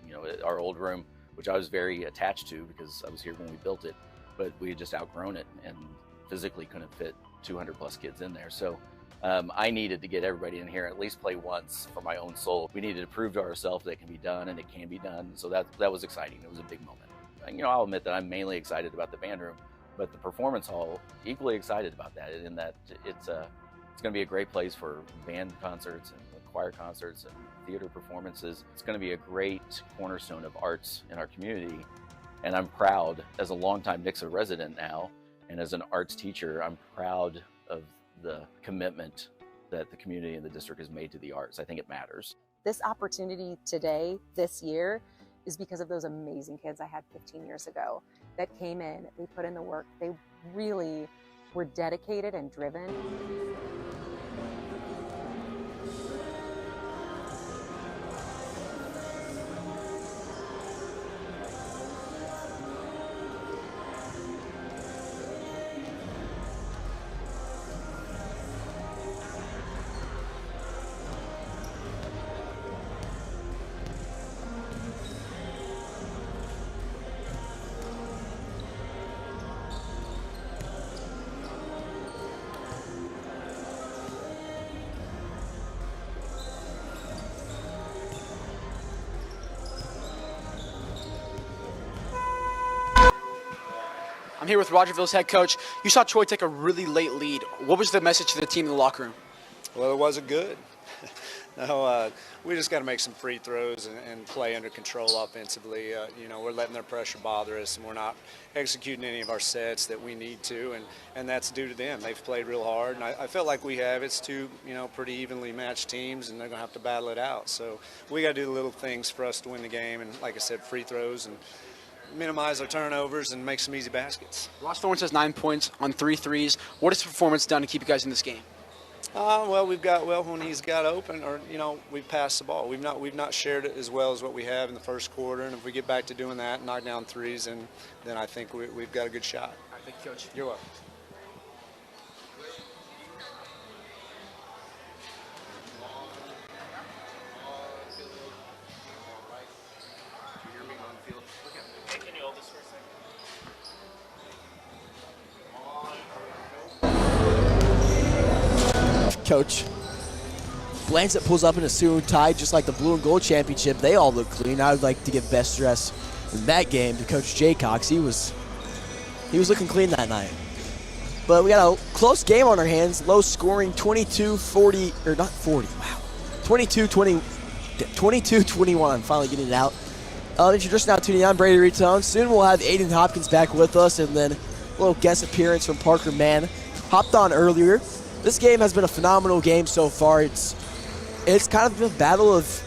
You know, our old room, which I was very attached to because I was here when we built it, but we had just outgrown it and physically couldn't fit 200 plus kids in there. So I needed to get everybody in here, at least play once for my own soul. We needed to prove to ourselves that it can be done, and it can be done. So that was exciting. It was a big moment. And, you know, I'll admit that I'm mainly excited about the band room, but the performance hall, equally excited about that, in that it's going to be a great place for band concerts and choir concerts and theater performances. It's going to be a great cornerstone of arts in our community. And I'm proud, as a longtime Nixa resident now, and as an arts teacher, I'm proud of the commitment that the community and the district has made to the arts. I think it matters. This opportunity today, this year, is because of those amazing kids I had 15 years ago that came in, they put in the work, they really were dedicated and driven. I'm here with Rogersville's head coach. You saw Troy take a really late lead. What was the message to the team in the locker room? Well, it wasn't good. No, we just got to make some free throws and play under control offensively. You know, we're letting their pressure bother us, and we're not executing any of our sets that we need to, and that's due to them. They've played real hard, and I felt like we have. It's two, you know, pretty evenly matched teams, and they're going to have to battle it out. So we got to do the little things for us to win the game, and like I said, free throws and minimize our turnovers and make some easy baskets. Ross Thorns has 9 points on 3 threes. What has the performance done to keep you guys in this game? Well, when he's got open, or you know, we've passed the ball. We've not shared it as well as what we have in the first quarter. And if we get back to doing that, knock down threes, and then I think we've got a good shot. All right, thank you, Coach. You're welcome. Coach. Blancett pulls up in a suit and tie, just like the blue and gold championship. They all look clean. I would like to give best dress in that game to Coach Jay Cox. He was looking clean that night. But we got a close game on our hands. Low scoring, 22-40, or not 40, wow. 22-21, finally getting it out. If you're just now tuning in, I'm Brady Retone. Soon we'll have Aiden Hopkins back with us, and then a little guest appearance from Parker Mann. Hopped on earlier. This game has been a phenomenal game so far. It's kind of a battle of,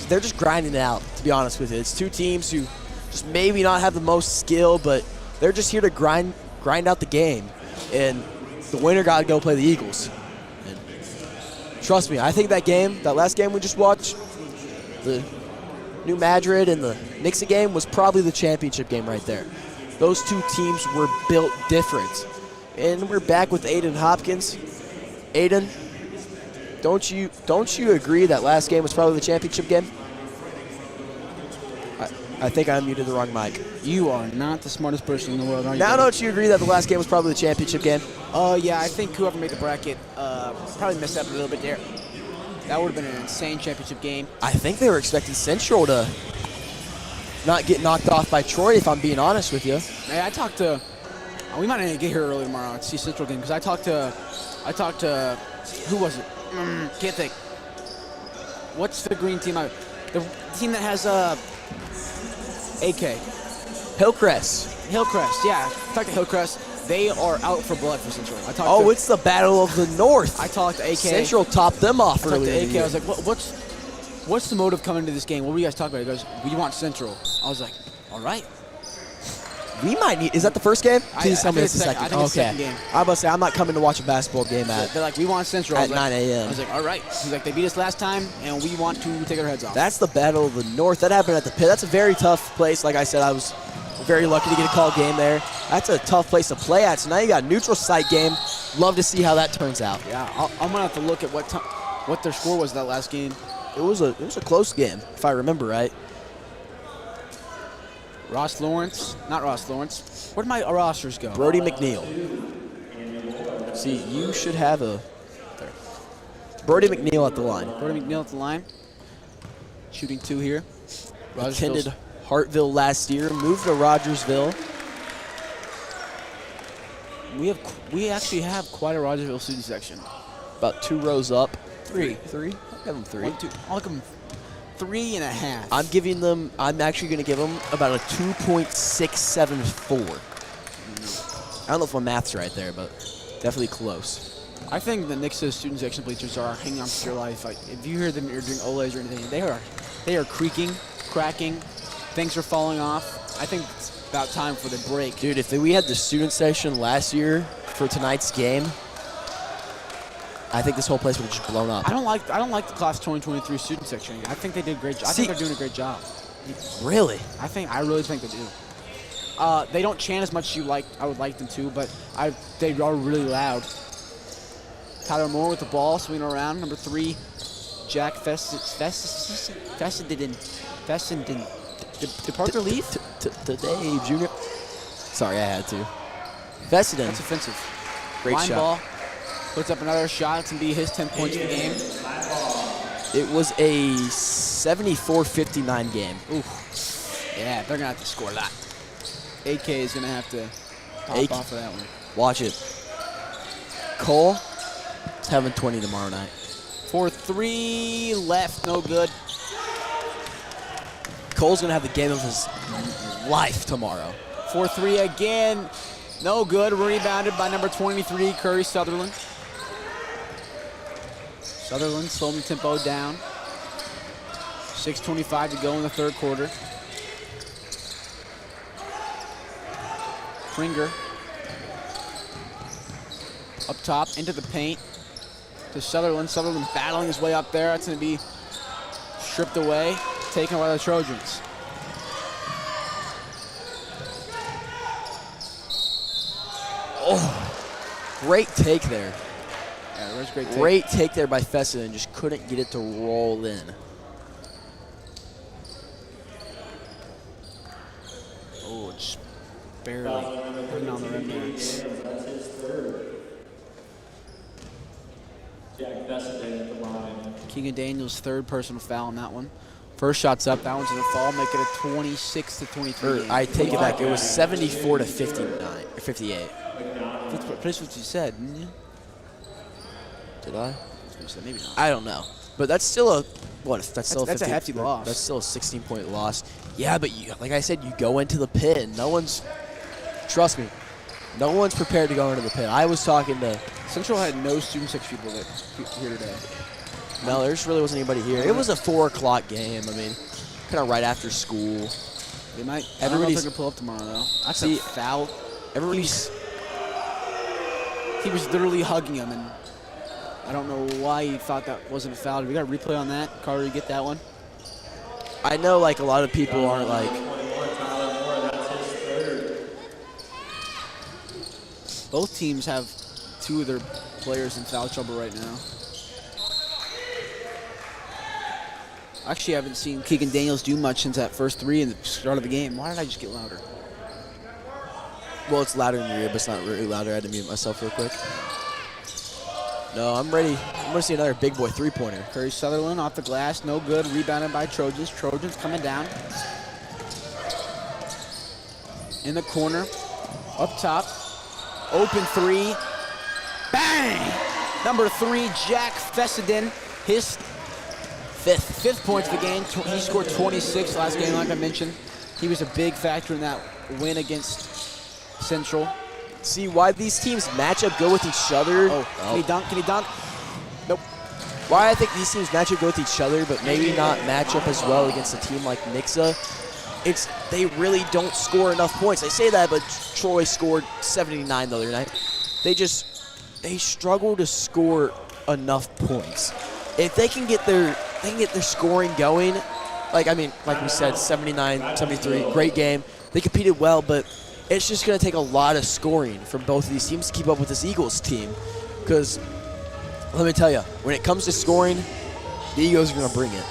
they're just grinding it out, to be honest with you. It's two teams who just maybe not have the most skill, but they're just here to grind out the game. And the winner got to go play the Eagles. And trust me, I think that last game we just watched, the New Madrid and the Nixa game, was probably the championship game right there. Those two teams were built different. And we're back with Aiden Hopkins. Aiden, don't you agree that last game was probably the championship game? I think I muted the wrong mic. You are not the smartest person in the world, are you? Now don't you agree that the last game was probably the championship game? Yeah, I think whoever made the bracket probably messed up a little bit there. That would have been an insane championship game. I think they were expecting Central to not get knocked off by Troy, if I'm being honest with you. Hey, I talked to, we might not get here early tomorrow and see Central game, because I talked to, who was it? Can't think. What's the green team? The team that has AK. Hillcrest, yeah. I talked to Hillcrest. They are out for blood for Central. It's the Battle of the North. I talked to AK. Central topped them off earlier. I talked to AK. I was like, what's the motive coming into this game? What were you guys talking about? He goes, we want Central. I was like, all right. We might need. Is that the first game? Please tell me it's the second. I think it's the second game. I'm about to say I'm not coming to watch a basketball game They're like, we want Central at 9 a.m. I was like, all right. He's like, they beat us last time, and we want to take our heads off. That's the Battle of the North. That happened at the Pit. That's a very tough place. Like I said, I was very lucky to get a call game there. That's a tough place to play at. So now you got a neutral site game. Love to see how that turns out. Yeah, I'm gonna have to look at what their score was that last game. It was a close game, if I remember right. Not Ross Lawrence. Where'd my rosters go? Brody McNeil. See, you should have there. Brody McNeil at the line. Brody McNeil at the line. Shooting 2 here. Attended Hartville last year, moved to Rogersville. We actually have quite a Rogersville student section. About 2 rows up. Three. I'll give them 3. 1, 2. I'll give them I'm3.5. actually going to give them about a 2.674. I don't know if my math's right there, but definitely close. I think the Nixa student section bleachers are hanging on for your life. Like, if you hear them doing olays or anything, they are creaking, cracking, things are falling off. I think it's about time for the break. Dude, if we had the student section last year for tonight's game, I think this whole place would have just blown up. I don't like the class 2023 student section. I think they did a great job. I think they're doing a great job. Really? I really think they do. They don't chant as much as I would like them to, but they are really loud. Tyler Moore with the ball, swinging around. Number 3, Jack Fessenden. Did Parker leave? Today, Junior. Sorry, I had to. Fessenden. That's offensive. Great Line shot. Ball. Puts up another shot. It's going to be his 10 points for the game. It was a 74-59 game. Ooh. Yeah, they're going to have to score a lot. AK is going to have to pop off of that one. Watch it. Cole, it's having 20 tomorrow night. 4-3 left, no good. Cole's going to have the game of his life tomorrow. 4-3 again. No good. Rebounded by number 23, Curry Sutherland. Sutherland slowing the tempo down. 6:25 to go in the third quarter. Pringer up top into the paint to Sutherland. Sutherland battling his way up there. That's going to be stripped away, taken by the Trojans. Oh, great take there. Yeah, that was a great take. Great take there by Fessenden. Just couldn't get it to roll in. Oh, just barely putting on the rim there. Keegan Daniels' third personal foul on that one. First shot's up. That one's going to fall, make it a 26-23 game. I take it back. It was 74-59 or 58. That's what you said, didn't you? Did I? That's what you said. Maybe not. I don't know. But that's still a That's a hefty loss. That's still a 16-point loss. Yeah, but like I said, you go into the pit, and trust me, no one's prepared to go into the pit. I was talking to Central had no student section people here today. No, there just really wasn't anybody here. It was a 4 o'clock game. I mean, kind of right after school. They might. I don't know if they're gonna pull up tomorrow though. That's a foul. He was literally hugging him, and I don't know why he thought that wasn't a foul. We got a replay on that. Carter, you get that one? I know, like, a lot of people aren't like. Both teams have 2 of their players in foul trouble right now. Actually, I haven't seen Keegan Daniels do much since that first 3 in the start of the game. Why did I just get louder? Well, it's louder in your ear, but it's not really louder. I had to mute myself real quick. No, I'm ready. I'm going to see another big boy three-pointer. Curry Sutherland off the glass. No good. Rebounded by Trojans. Trojans coming down. In the corner. Up top. Open 3. Bang! Number 3, Jack Fessenden. His fifth point of the game. He scored 26 last game, like I mentioned. He was a big factor in that win against Central. See why these teams match up good with each other. Can he dunk? Can he dunk? Nope. Why I think these teams match up good with each other, but maybe not match up as well against a team like Nixa. They really don't score enough points. I say that, but Troy scored 79 the other night. They struggle to score enough points. If they can get their scoring going, like we said, 79, 73, great game. They competed well, but it's just going to take a lot of scoring from both of these teams to keep up with this Eagles team. Because, let me tell you, when it comes to scoring, the Eagles are going to bring it.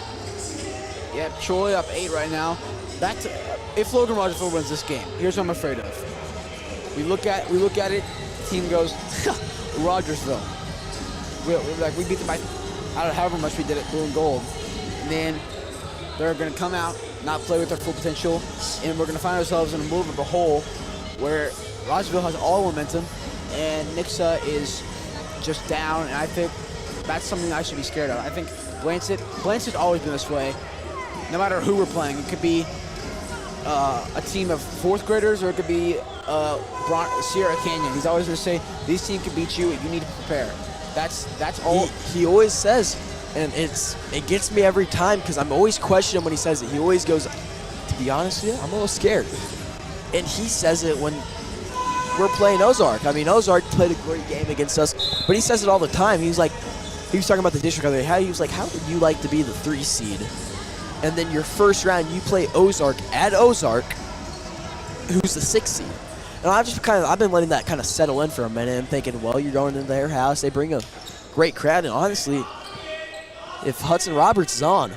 Yeah, Troy up 8 right now. If Logan Rogersville wins this game, here's what I'm afraid of. We look at it, the team goes, Rogersville. We beat them by, I don't know, however much we did it, blue and gold. And then they're going to come out, not play with their full potential, and we're going to find ourselves in a move of a hole where Rogersville has all momentum and Nixa is just down, and I think that's something I should be scared of. I think Blancett's always been this way. No matter who we're playing, it could be a team of 4th graders or it could be Sierra Canyon. He's always going to say, these teams can beat you, you need to prepare. That's all. He always says, and it gets me every time because I'm always questioning when he says it. He always goes, to be honest with you, I'm a little scared. And he says it when we're playing Ozark. I mean, Ozark played a great game against us, but he says it all the time. He was talking about the district other day. He was like, how would you like to be the 3 seed? And then your first round, you play Ozark at Ozark, who's the 6 seed. And I've been letting that kind of settle in for a minute and thinking, well, you're going into their house. They bring a great crowd. And honestly, if Hudson Roberts is on,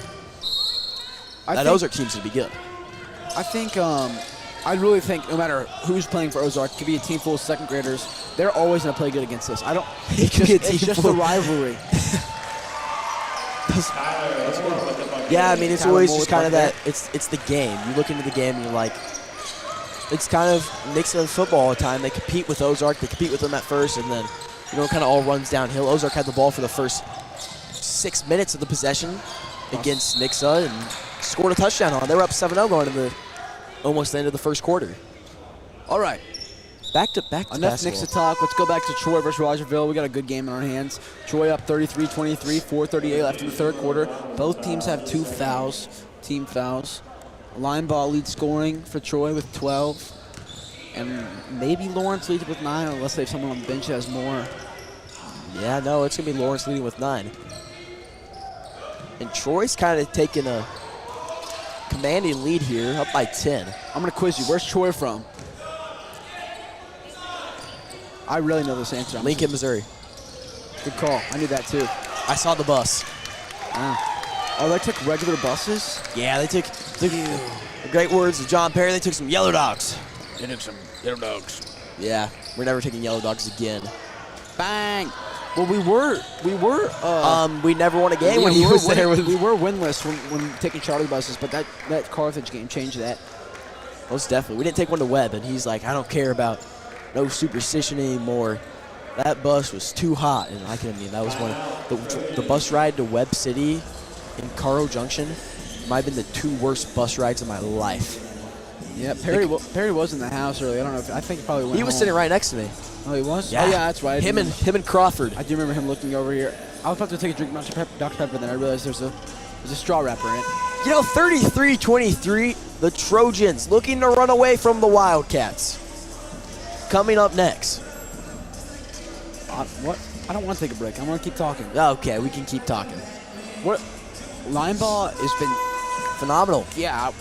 that Ozark team's going to be good. I really think no matter who's playing for Ozark, it could be a team full of 2nd graders. They're always going to play good against us. It's just the rivalry. Yeah, I mean, it's always just kind of that. It's the game. You look into the game and you're like, it's kind of Nixa football all the time. They compete with Ozark. They compete with them at first, and then it kind of all runs downhill. Ozark had the ball for the first 6 minutes of the possession against Nixa and scored a touchdown on. They were up 7-0 going to almost the end of the first quarter. All right. Back to enough Nixa talk. Let's go back to Troy versus Rogersville. We got a good game in our hands. Troy up 33-23, 4:38 left in the 3rd quarter. Both teams have 2 fouls, team fouls. Line ball leads scoring for Troy with 12. And maybe Lawrence leads with 9, unless they have someone on the bench that has more. Yeah, no, it's going to be Lawrence leading with 9. And Troy's kind of taking a commanding lead here, up by 10. I'm going to quiz you. Where's Troy from? I really know this answer. Lincoln, Missouri. Good call. I knew that too. I saw the bus. Oh, they took regular buses? Yeah, they took the great words of John Perry. They took some yellow dogs. They took some yellow dogs. Yeah, we're never taking yellow dogs again. Bang! Well, we never won a game when he was there. We were winless when taking Charlie buses, but that Carthage game changed that. Most definitely. We didn't take one to Webb, and he's like, I don't care about no superstition anymore. That bus was too hot, and that was the bus ride to Webb City in Caro Junction might have been the 2 worst bus rides of my life. Yeah, Perry was in the house early. I don't know if I think he probably went He was home. sitting right next to me. Oh, he was? Yeah. Oh, yeah, that's right. Him and Crawford. I do remember him looking over here. I was about to take a drink of Dr. Pepper, then I realized there's a straw wrapper in it. 33-23, the Trojans looking to run away from the Wildcats. Coming up next. What? I don't want to take a break. I want to keep talking. Okay, we can keep talking. What? Line ball has been phenomenal. Yeah.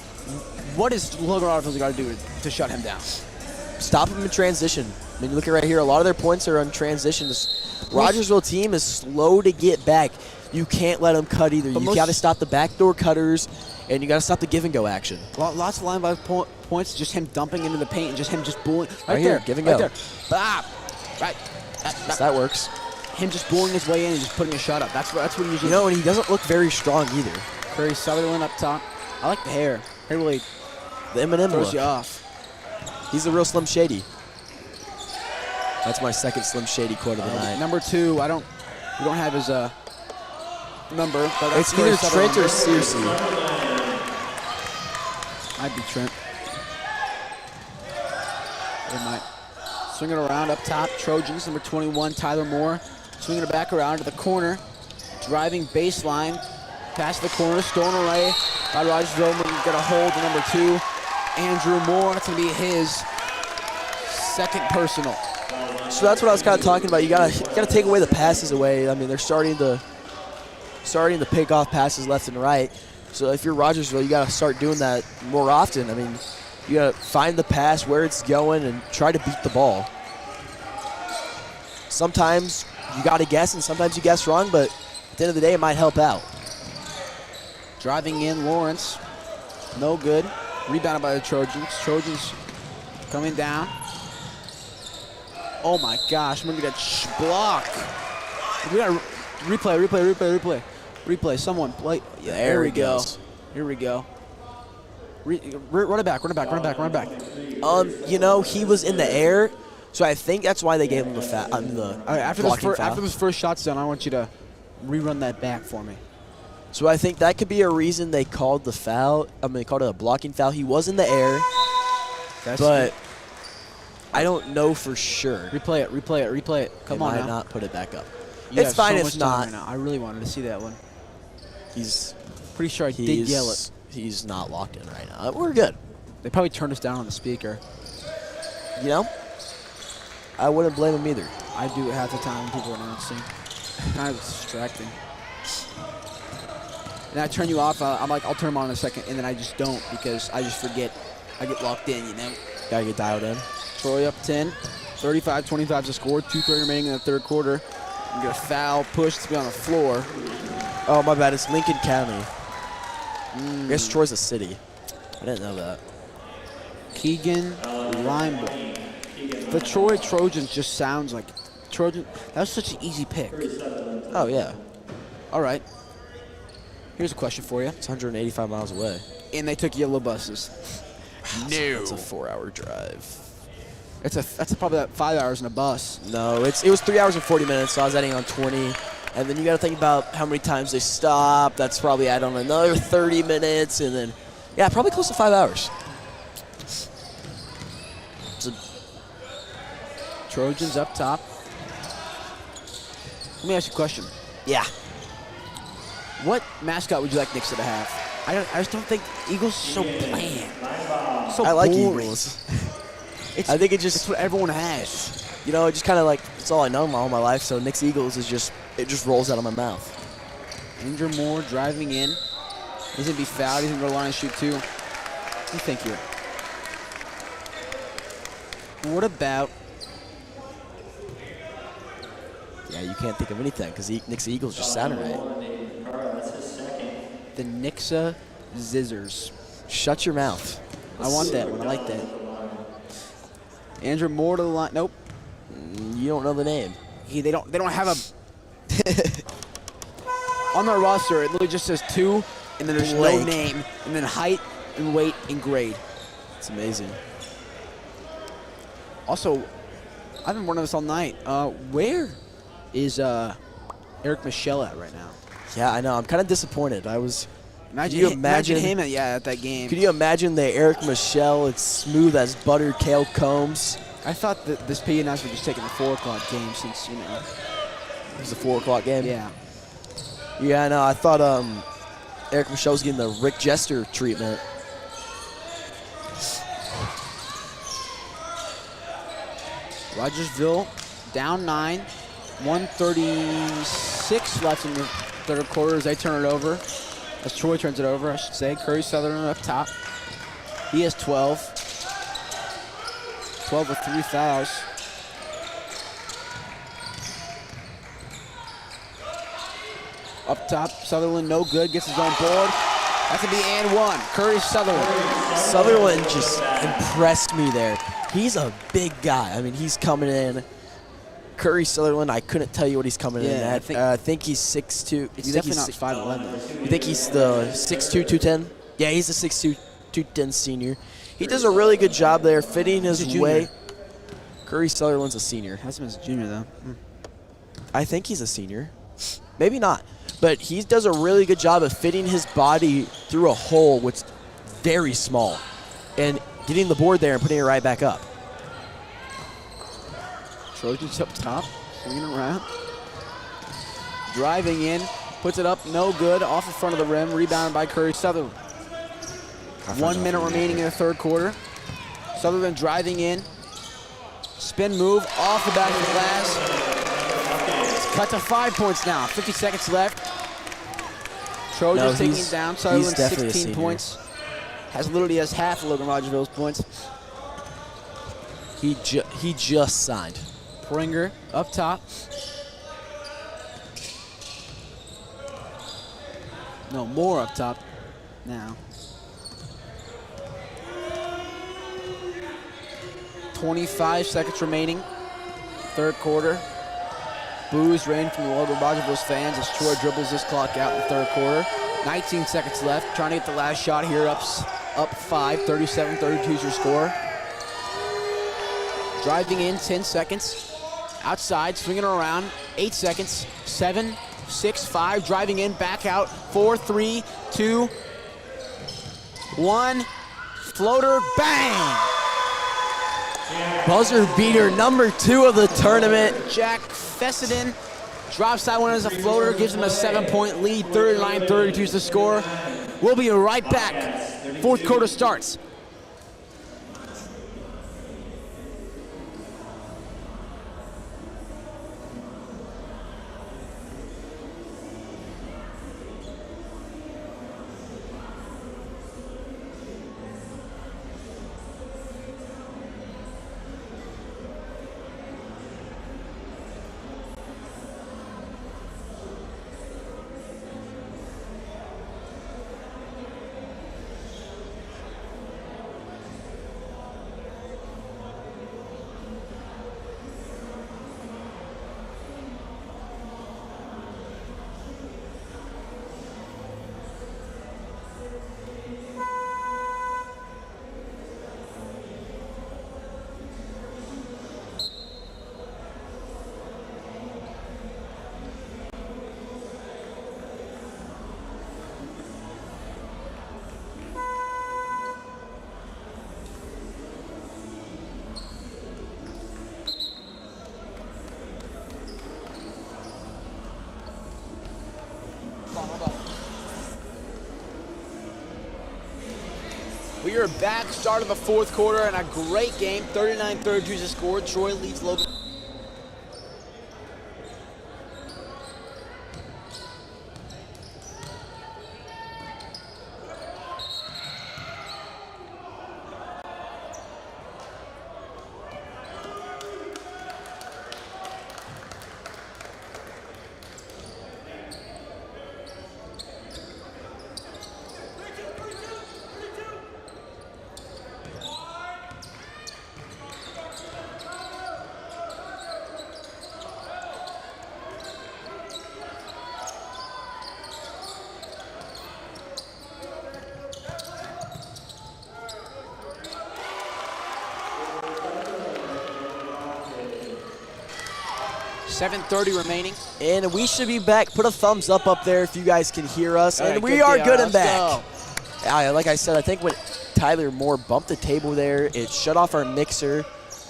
What is Logan Rotterfield's got to do to shut him down? Stop him in transition. I mean, look at right here. A lot of their points are on transitions. Rogersville team is slow to get back. You can't let them cut either. You got to stop the backdoor cutters, and you got to stop the give-and-go action. Lots of line ball points, just him dumping into the paint and just him just bullying. Right here, give and go. There. Right. That works. Him just bullying his way in and just putting a shot up. That's what he usually. And he doesn't look very strong either. Very Sutherland up top. I like the hair. Hair really. The Eminem throws look. you off. He's the real Slim Shady. That's my second Slim Shady quote of the night. Number 2, we don't have his number, but that's it's either Trent or Searcy. Might be Trent. It might. Swing it around up top. Trojans, number 21, Tyler Moore. Swinging it back around to the corner. Driving baseline. Past the corner. Stolen away by Rogersville. Got a hold to number 2, Andrew Moore. That's going to be his second personal. So that's what I was kind of talking about. You gotta take away the passes away. I mean, they're starting to pick off passes left and right. So if you're Rogersville, you gotta start doing that more often. I mean, you gotta find the pass where it's going and try to beat the ball. Sometimes you gotta guess, and sometimes you guess wrong, but at the end of the day, it might help out. Driving in Lawrence, no good. Rebounded by the Trojans. Trojans coming down. Oh my gosh, look at that block. We got replay. Someone play. Yeah, there we go. Here we go. Run it back. He was in the air, so I think that's why they gave him the foul. After this first shot's done, I want you to rerun that back for me. So I think that could be a reason they called the foul. They called it a blocking foul. He was in the air, but I don't know for sure. Replay it. Come on now. Might not put it back up. It's fine if not. Right now. I really wanted to see that one. He's pretty sure I did yell it. He's not locked in right now. We're good. They probably turned us down on the speaker. I wouldn't blame him either. I do it half the time when people are announcing. Kind of distracting. And I turn you off. I'm like, I'll turn them on in a second, and then I just don't because I just forget. I get locked in, Gotta get dialed in. Troy up 10. 35-25 to score. 2:30 remaining in the third quarter. You get a foul, push to be on the floor. Oh, my bad. It's Lincoln County. I guess Troy's a city. I didn't know that. Keegan Limeball. The Troy Trojans just sounds like Trojan. That was such an easy pick. Oh, yeah. All right. Here's a question for you. It's 185 miles away. And they took yellow buses. No. It's a 4-hour drive. That's probably about 5 hours in a bus. No, it was 3 hours and 40 minutes, so I was adding on 20. And then you got to think about how many times they stop. That's probably add on another 30 minutes. And then, yeah, probably close to 5 hours. So, Trojans up top. Let me ask you a question. Yeah. What mascot would you like Nixa to have? I just don't think Eagles are so bland. So I like boring. Eagles. I think it's what everyone has. It just kind of like, it's all I know all my life, so Nixa Eagles is just rolls out of my mouth. Andrew Moore driving in. He's going to be fouled. He's going to go to the line and shoot two. What do you think here? What about... Yeah, you can't think of anything because Nixa Eagles just sounded right. The Nixa Zizzers. Shut your mouth. I want that one. I like that. Andrew Moore to the line. Nope. You don't know the name. They don't have a on their roster. It literally just says 2, and then there's no name, and then height and weight and grade. It's amazing. Also, I've been wondering this all night. Where is Eric Michelle at right now? Yeah, I know. I'm kind of disappointed. Imagine him at that game. Could you imagine the Eric Michelle? It's smooth as butter, Kale Combs. I thought that this PA announcement was just taking the 4 o'clock game since, you know. It was a 4 o'clock game? Yeah. Yeah, I know. I thought Eric Michelle was getting the Rick Jester treatment. Rogersville down 9. 1:36 left in the third quarter as they turn it over. As Troy turns it over, I should say. Curry Sutherland up top. He has 12. 12 with 3 fouls. Up top, Sutherland no good, gets his own board. That's going to be and 1. Curry Sutherland. Sutherland just impressed me there. He's a big guy. I mean, he's coming in. Curry Sutherland, I couldn't tell you what he's coming in at. I think he's 6'2". It's definitely not 5'11". You think he's the 6'2", 210? Yeah, he's a 6'2", 210 senior. He does a really good job there, fitting his way. Curry Sutherland's a senior. Has him as a junior, though. I think he's a senior. Maybe not. But he does a really good job of fitting his body through a hole which is very small and getting the board there and putting it right back up. Trojans up top, swinging around. Driving in, puts it up, no good, off the front of the rim, rebounded by Curry Sutherland. 1 minute remaining in the third quarter. Sutherland driving in. Spin move, off the back of the glass. It's cut to 5 points now, 50 seconds left. Trojans taking him down, Sutherland 16 points. Literally has half of Logan Rogersville's points. He just signed. Pringer up top. No, more up top now. 25 seconds remaining. Third quarter. Boos rain from the Logan Rogersville's fans as Troy dribbles this clock out in the third quarter. 19 seconds left. Trying to get the last shot here. Up 5. 37-32 is your score. Driving in, 10 seconds. Outside, swinging around, 8 seconds. 7, 6, 5, driving in, back out. 4, 3, 2, 1. Floater, bang! Buzzer beater number 2 of the tournament. Jack Fessenden drops that one as a floater, gives him a 7-point lead. 39-32 is the score. We'll be right back. Fourth quarter starts. We are back, start of the fourth quarter, and a great game. 39-32 is the score. Troy leads Logan. 7:30 remaining. And we should be back. Put a thumbs up there if you guys can hear us. All And right, we are good and let's back. go. Like I said, I think when Tyler Moore bumped the table there, it shut off our mixer.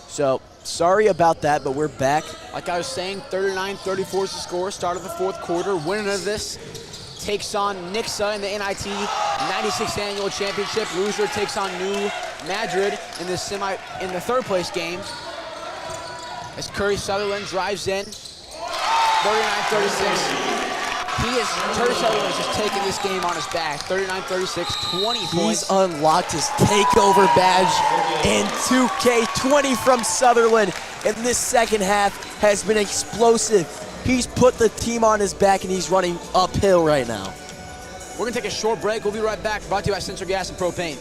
So sorry about that, but we're back. Like I was saying, 39-34 is the score. Start of the fourth quarter. Winner of this takes on Nixa in the NIT 96th Annual Championship. Loser takes on New Madrid in the third place game. As Curry Sutherland drives in, 39-36. Curry Sutherland is just taking this game on his back. 39-36, 20 points. He's unlocked his takeover badge in 2K. 20 from Sutherland. And this second half has been explosive. He's put the team on his back, and he's running uphill right now. We're going to take a short break. We'll be right back. Brought to you by Sensor Gas and Propane.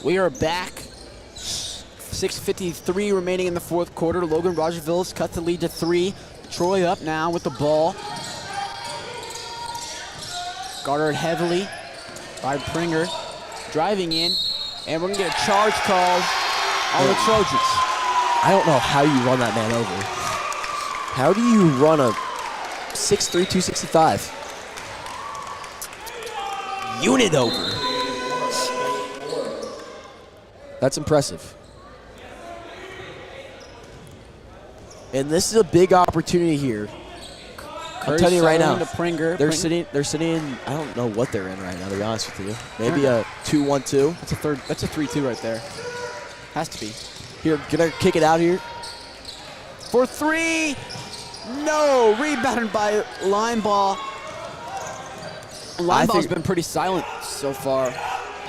We are back. 6:53 remaining in the fourth quarter. Logan Rogersville has cut the lead to 3. Troy up now with the ball. Guarded heavily by Pringer. Driving in. And we're going to get a charge called on the Trojans. I don't know how you run that man over. How do you run a 6'3", 265 unit over? That's impressive. And this is a big opportunity here. I'm telling you right now, they're sitting in, I don't know what they're in right now, to be honest with you. Maybe a 2-1-2. That's a 3-2 right there. Has to be. Here, gonna kick it out here. For 3. No, rebounded by Lineball. Lineball's been pretty silent so far.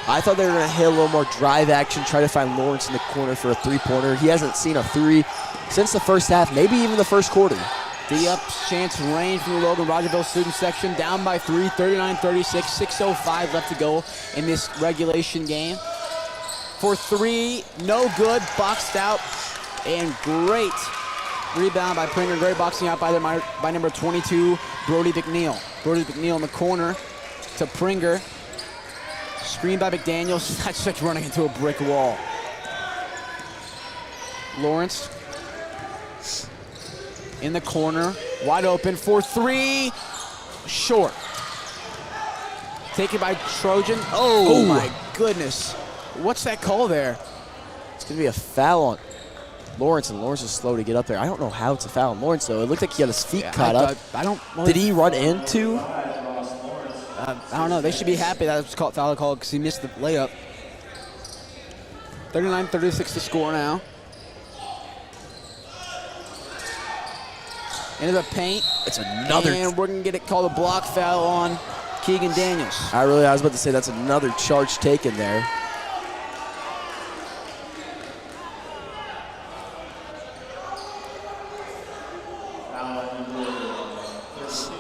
I thought they were going to hit a little more drive action, try to find Lawrence in the corner for a three-pointer. He hasn't seen a 3 since the first half, maybe even the first quarter. D-up chance rain from the Logan Rogersville student section, down by 3, 39-36, 6:05 left to go in this regulation game. For 3, no good, boxed out, and great rebound by Pringer. Great boxing out by number 22, Brody McNeil. Brody McNeil in the corner to Pringer. Screen by McDaniels. That's like running into a brick wall. Lawrence in the corner, wide open for 3, short. Taken by Trojan. Oh my goodness. What's that call there? It's going to be a foul on Lawrence, and Lawrence is slow to get up there. I don't know how it's a foul on Lawrence, though. It looked like he had his feet caught up. Did he run into? I don't know. They should be happy that it was called foul call because he missed the layup. 39-36 to score now. Into the paint. It's another. And we're going to get it called a block foul on Keegan Daniels. I was about to say that's another charge taken there.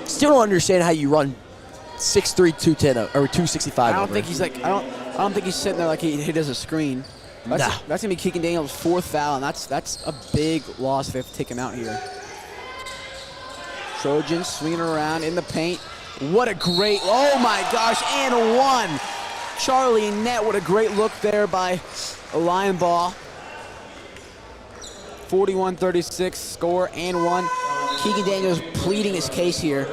Still don't understand how you run 6'3", 210 or 265. I don't think he's like. I don't think he's sitting there like he does a screen. That's gonna be Keegan Daniels' 4th foul, and that's a big loss if they have to take him out here. Trojans swinging around in the paint. What a great! Oh my gosh! And 1. Charlie Net. What a great look there by a line ball. 41-36 score and 1. Keegan Daniels pleading his case here.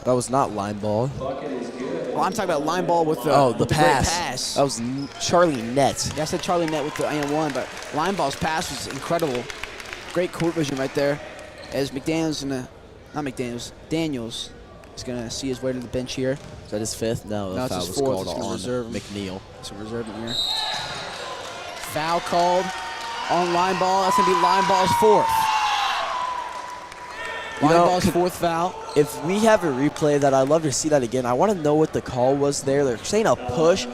That was not line ball. Well, I'm talking about line ball with the the great pass. That was Charlie Nett. Yeah, I said Charlie Nett with the and one, but line ball's pass was incredible. Great court vision right there. As Daniels is gonna see his way to the bench here. Is that his fifth? No, the it's foul his was fourth. called It's gonna on reserve him. McNeil. So reserve him here. Foul called on line ball. That's gonna be line ball's fourth. Line ball's fourth foul. If we have a replay of that, I'd love to see that again. I want to know what the call was there. They're saying a push,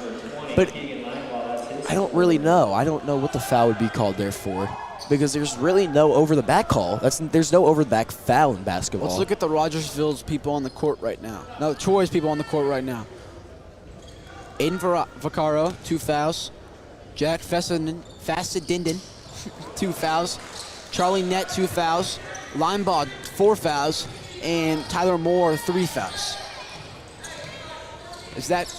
but I don't really know. I don't know what the foul would be called there for, because there's really no over-the-back call. There's no over-the-back foul in basketball. Let's look at the Rogersville's people on the court right now. No, Troy's people on the court right now. Aiden Vaccaro, 2 fouls. Jack Fassadinden, 2 fouls. Charlie Nett, 2 fouls. Linebaugh, 4 fouls. And Tyler Moore, 3 fouls. As that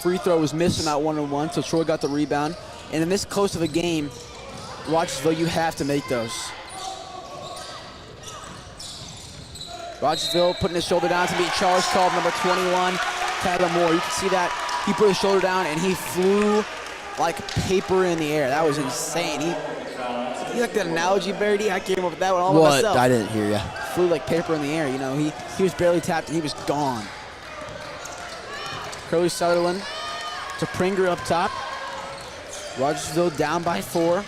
free throw was missed on that 1-on-1, so Troy got the rebound. And in this close of a game, Rogersville, you have to make those. Rogersville putting his shoulder down to beat charge called number 21, Tyler Moore. You can see that he put his shoulder down and he flew like paper in the air. That was insane. You like that analogy, Birdie? I came up with that one all by myself. I didn't hear you. Flew like paper in the air. You know, he was barely tapped and he was gone. Curly Sutherland to Pringer up top. Rogersville down by 4.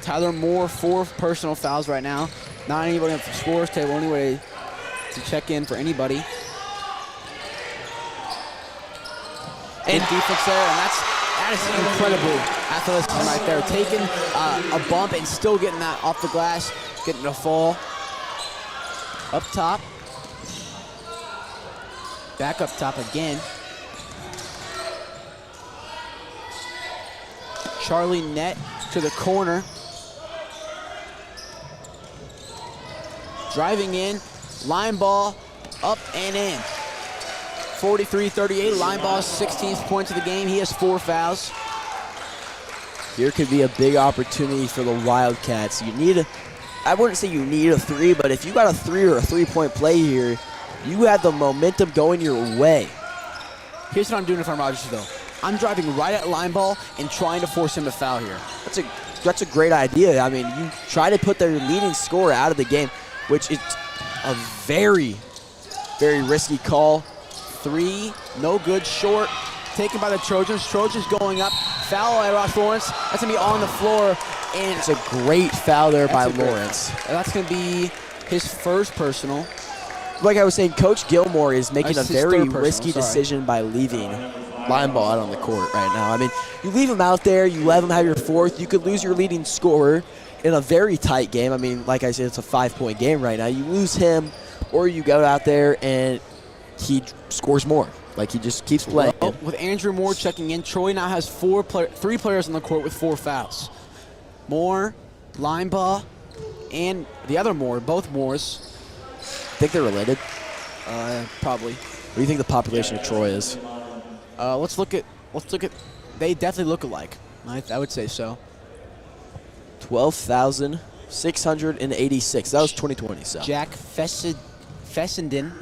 Tyler Moore, 4 personal fouls right now. Not anybody at the scores table anyway to check in for anybody. And defense there, and that is incredible athleticism right there. Taking a bump and still getting that off the glass, getting a fall. Up top. Back up top again. Charlie Nett to the corner. Driving in, line ball, up and in. 43-38, line ball, 16th point of the game. He has 4 fouls. Here could be a big opportunity for the Wildcats. I wouldn't say you need a 3, but if you got a 3 or a 3-point play here, you have the momentum going your way. Here's what I'm doing if I'm Rogersville. I'm driving right at line ball and trying to force him to foul here. That's a great idea. I mean, you try to put their leading scorer out of the game, which is a very, very risky call. 3, no good, short, taken by the Trojans. Trojans going up, foul by Ross Lawrence. That's going to be on the floor. And it's a great foul there by Lawrence. That's going to be his first personal. Like I was saying, Coach Gilmore is making a very risky decision by leaving line ball out on the court right now. I mean, you leave him out there, you let him have your 4th, you could lose your leading scorer in a very tight game. I mean, like I said, it's a 5-point game right now. You lose him, or you go out there and he scores more. Like, he just keeps playing. Well, with Andrew Moore checking in, Troy now has 3 players on the court with 4 fouls. Moore, Linebaugh, and the other Moore, both Moores. Think they're related? Probably. What do you think the population of Troy is? Let's look at. They definitely look alike. I would say so. 12,686. That was 2020. So. Jack Fessenden.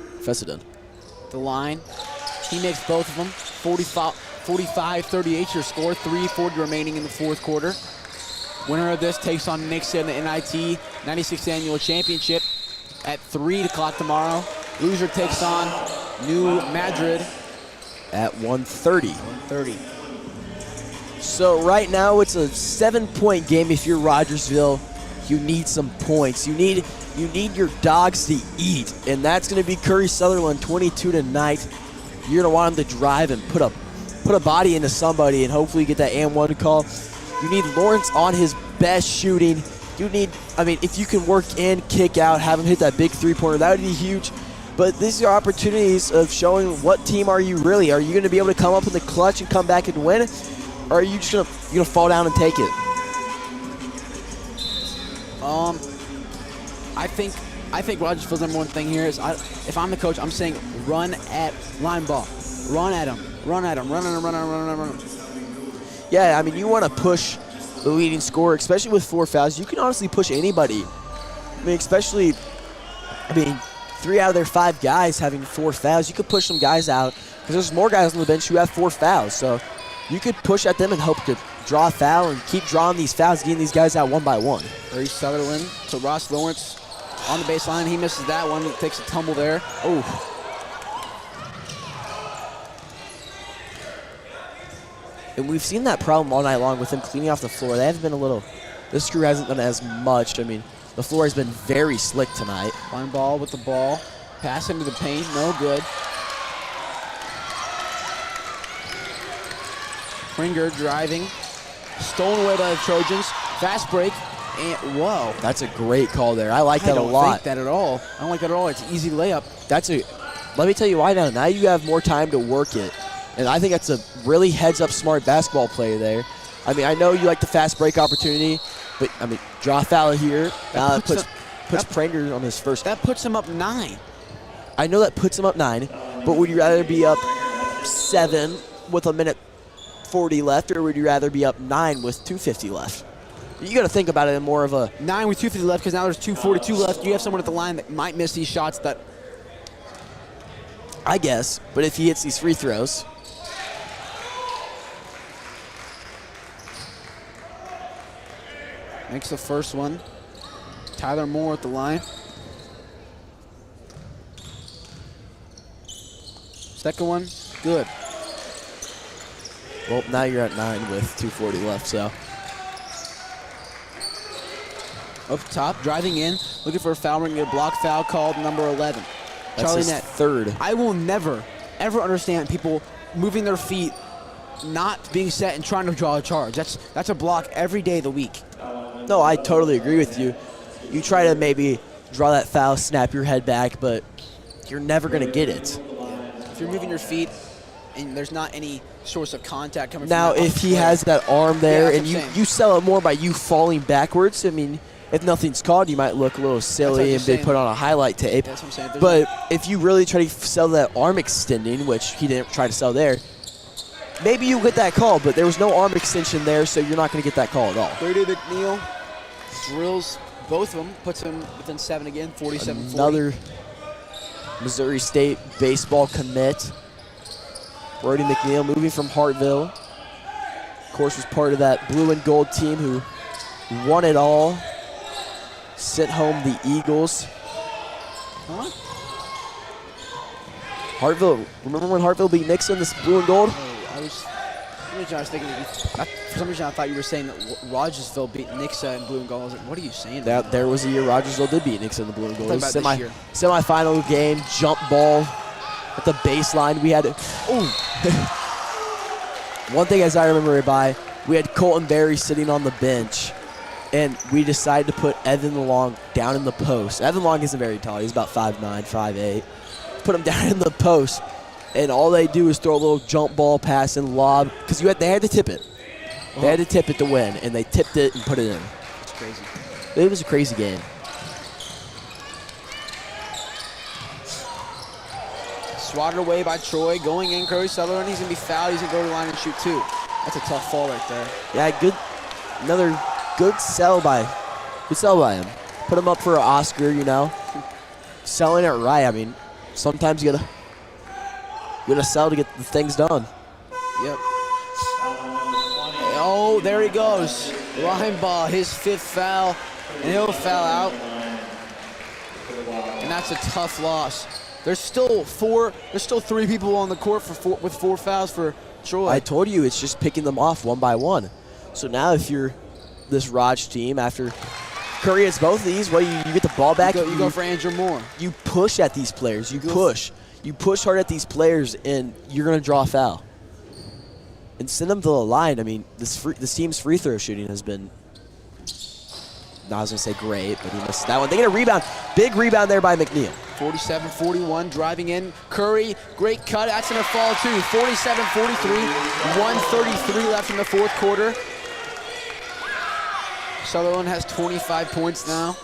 The line. He makes both of them. 45-38 your score. 3:40 remaining in the 4th quarter. Winner of this takes on Nixa in the NIT 96th Annual Championship at 3 o'clock tomorrow. Loser takes on New Madrid at 1:30. 1:30. So right now it's a 7-point game. If you're Rogersville, you need some points. You need your dogs to eat, and that's going to be Curry Sutherland, 22 tonight. You're going to want him to drive and put a body into somebody and hopefully get that and-1 call. You need Lawrence on his best shooting. If you can work in, kick out, have him hit that big 3-pointer, that would be huge. But these are opportunities of showing what team are you really. Are you going to be able to come up in the clutch and come back and win? Or are you just going to fall down and take it? I think Rogersville's number one thing here is, if I'm the coach, I'm saying run at line ball. Run at him. Run at him. Run at him. Run at him. Run at him. Run at him. Yeah, I mean, you want to push the leading scorer, especially with 4 fouls. You can honestly push anybody. I mean, especially I mean, 3 out of their 5 guys having 4 fouls. You could push some guys out because there's more guys on the bench who have 4 fouls. So you could push at them and hope to draw a foul and keep drawing these fouls, getting these guys out one by one. Larry Sutherland to Ross Lawrence on the baseline. He misses that one. He takes a tumble there. Oh. And we've seen that problem all night long with them cleaning off the floor. They haven't been a little, this crew hasn't done as much. I mean, the floor has been very slick tonight. Fine ball with the ball. Pass into the paint, no good. Pringer driving. Stolen away by the Trojans. Fast break. And whoa. That's a great call there. I like that a lot. I don't like that at all. I don't like that at all. It's an easy layup. Let me tell you why now. Now you have more time to work it. And I think that's a really heads-up smart basketball play there. I mean, I know you like the fast break opportunity, but, I mean, draw a foul here. Puts Pranger on his first. That puts him up 9. I know that puts him up 9, but would you rather be up 7 with a minute 40 left, or would you rather be up 9 with 2:50 left? You got to think about it in more of a 9 with 2:50 left because now there's 2:42 left. You have someone at the line that might miss these shots that. I guess, but if he hits these free throws. Makes the first one. Tyler Moore at the line. Second one, good. Well, now you're at 9 with 2:40 left, so. Up top, driving in, looking for a foul ring, a block foul called, number 11. That's Charlie his Nett. third. I will never, ever understand people moving their feet, not being set and trying to draw a charge. That's a block every day of the week. No, I totally agree with you. You try to maybe draw that foul, snap your head back, but you're never going to get it. If you're moving your feet and there's not any source of contact coming now, from that if he has that arm there Yeah, and you sell it more by you falling backwards, I mean, if nothing's called, you might look a little silly and be put on a highlight tape. That's what I'm saying. There's But if you really try to sell that arm extending, which he didn't try to sell there, maybe you get that call, but there was no arm extension there, so you're not going to get that call at all. Brady McNeil drills both of them, puts him within 7 again, 47-40. Another Missouri State baseball commit. Brody McNeil moving from Hartville. Of course, was part of that blue and gold team who won it all. Sent home the Eagles. Huh? Hartville, remember when Hartville beat Nixa in this blue and gold? I was thinking, for some reason I thought you were saying that Rogersville beat Nixa in blue and gold. I was like, what are you saying? That there was a year Rogersville did beat Nixa in the blue and gold. It was This year. semifinal game, jump ball at the baseline. We had one thing as I remember it by, we had Colton Berry sitting on the bench, and we decided to put Evan Long down in the post. Evan Long isn't very tall. He's about 5'9", 5'8". Put him down in the post, and all they do is throw a little jump ball pass and lob, because they had to tip it. They had to tip it to win, and they tipped it and put it in. It's crazy. It was a crazy game. Swatted away by Troy, going in, Curry Sutherland. He's going to be fouled. He's going to go to the line and shoot 2. That's a tough fall right there. Yeah, another good sell by him. Put him up for an Oscar, Selling it right. I mean, sometimes you gotta sell to get the things done. Yep. Oh, there he goes. Line ball, his 5th foul, and he'll foul out. And that's a tough loss. There's still 3 people on the court with 4 fouls for Troy. I told you, it's just picking them off one by one. So now if you're this Raj team, after Curry hits both of these, you get the ball back. You go for Andrew Moore. You push at these players. You push hard at these players, and you're going to draw a foul. And send them to the line. I mean, this team's free throw shooting has been, I was going to say great, but he missed that one. They get a rebound. Big rebound there by McNeil. 47-41, driving in. Curry, great cut. That's going to fall too. 47-43, 1:33 left in the 4th quarter. Sutherland has 25 points now.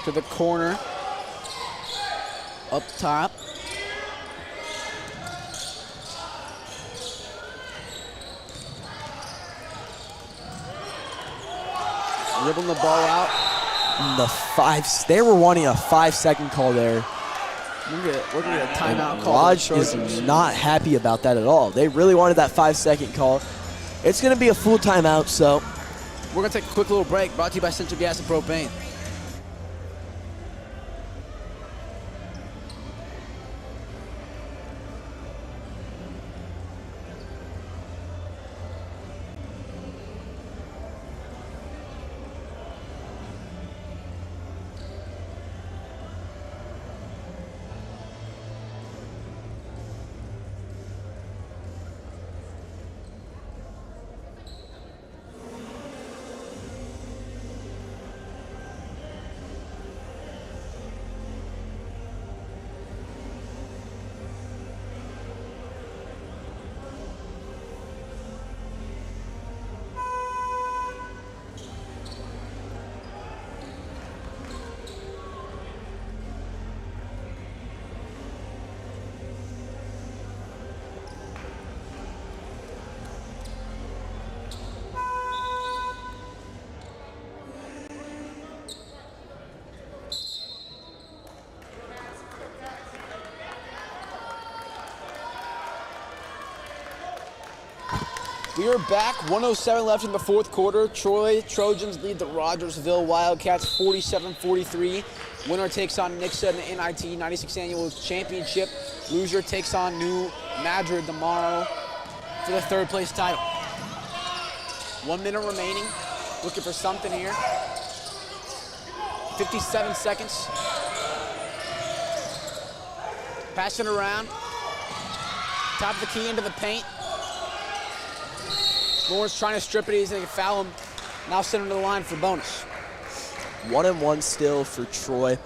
To the corner. Up top. Dribbling the ball out. They were wanting a 5-second call there. We're gonna get a timeout call. Raj is not happy about that at all. They really wanted that 5-second call. It's gonna be a full timeout, so. We're gonna take a quick little break, brought to you by Central Gas and Propane. We are back, 1:07 left in the fourth quarter. Troy Trojans lead the Rogersville Wildcats 47-43. Winner takes on Nixa in the NIT 96th Annual Championship. Loser takes on New Madrid tomorrow for the third place title. 1 minute remaining. Looking for something here. 57 seconds. Passing around. Top of the key into the paint. Moore's trying to strip it. He's going to foul him. Now send him to the line for bonus. 1-1 still for Troy.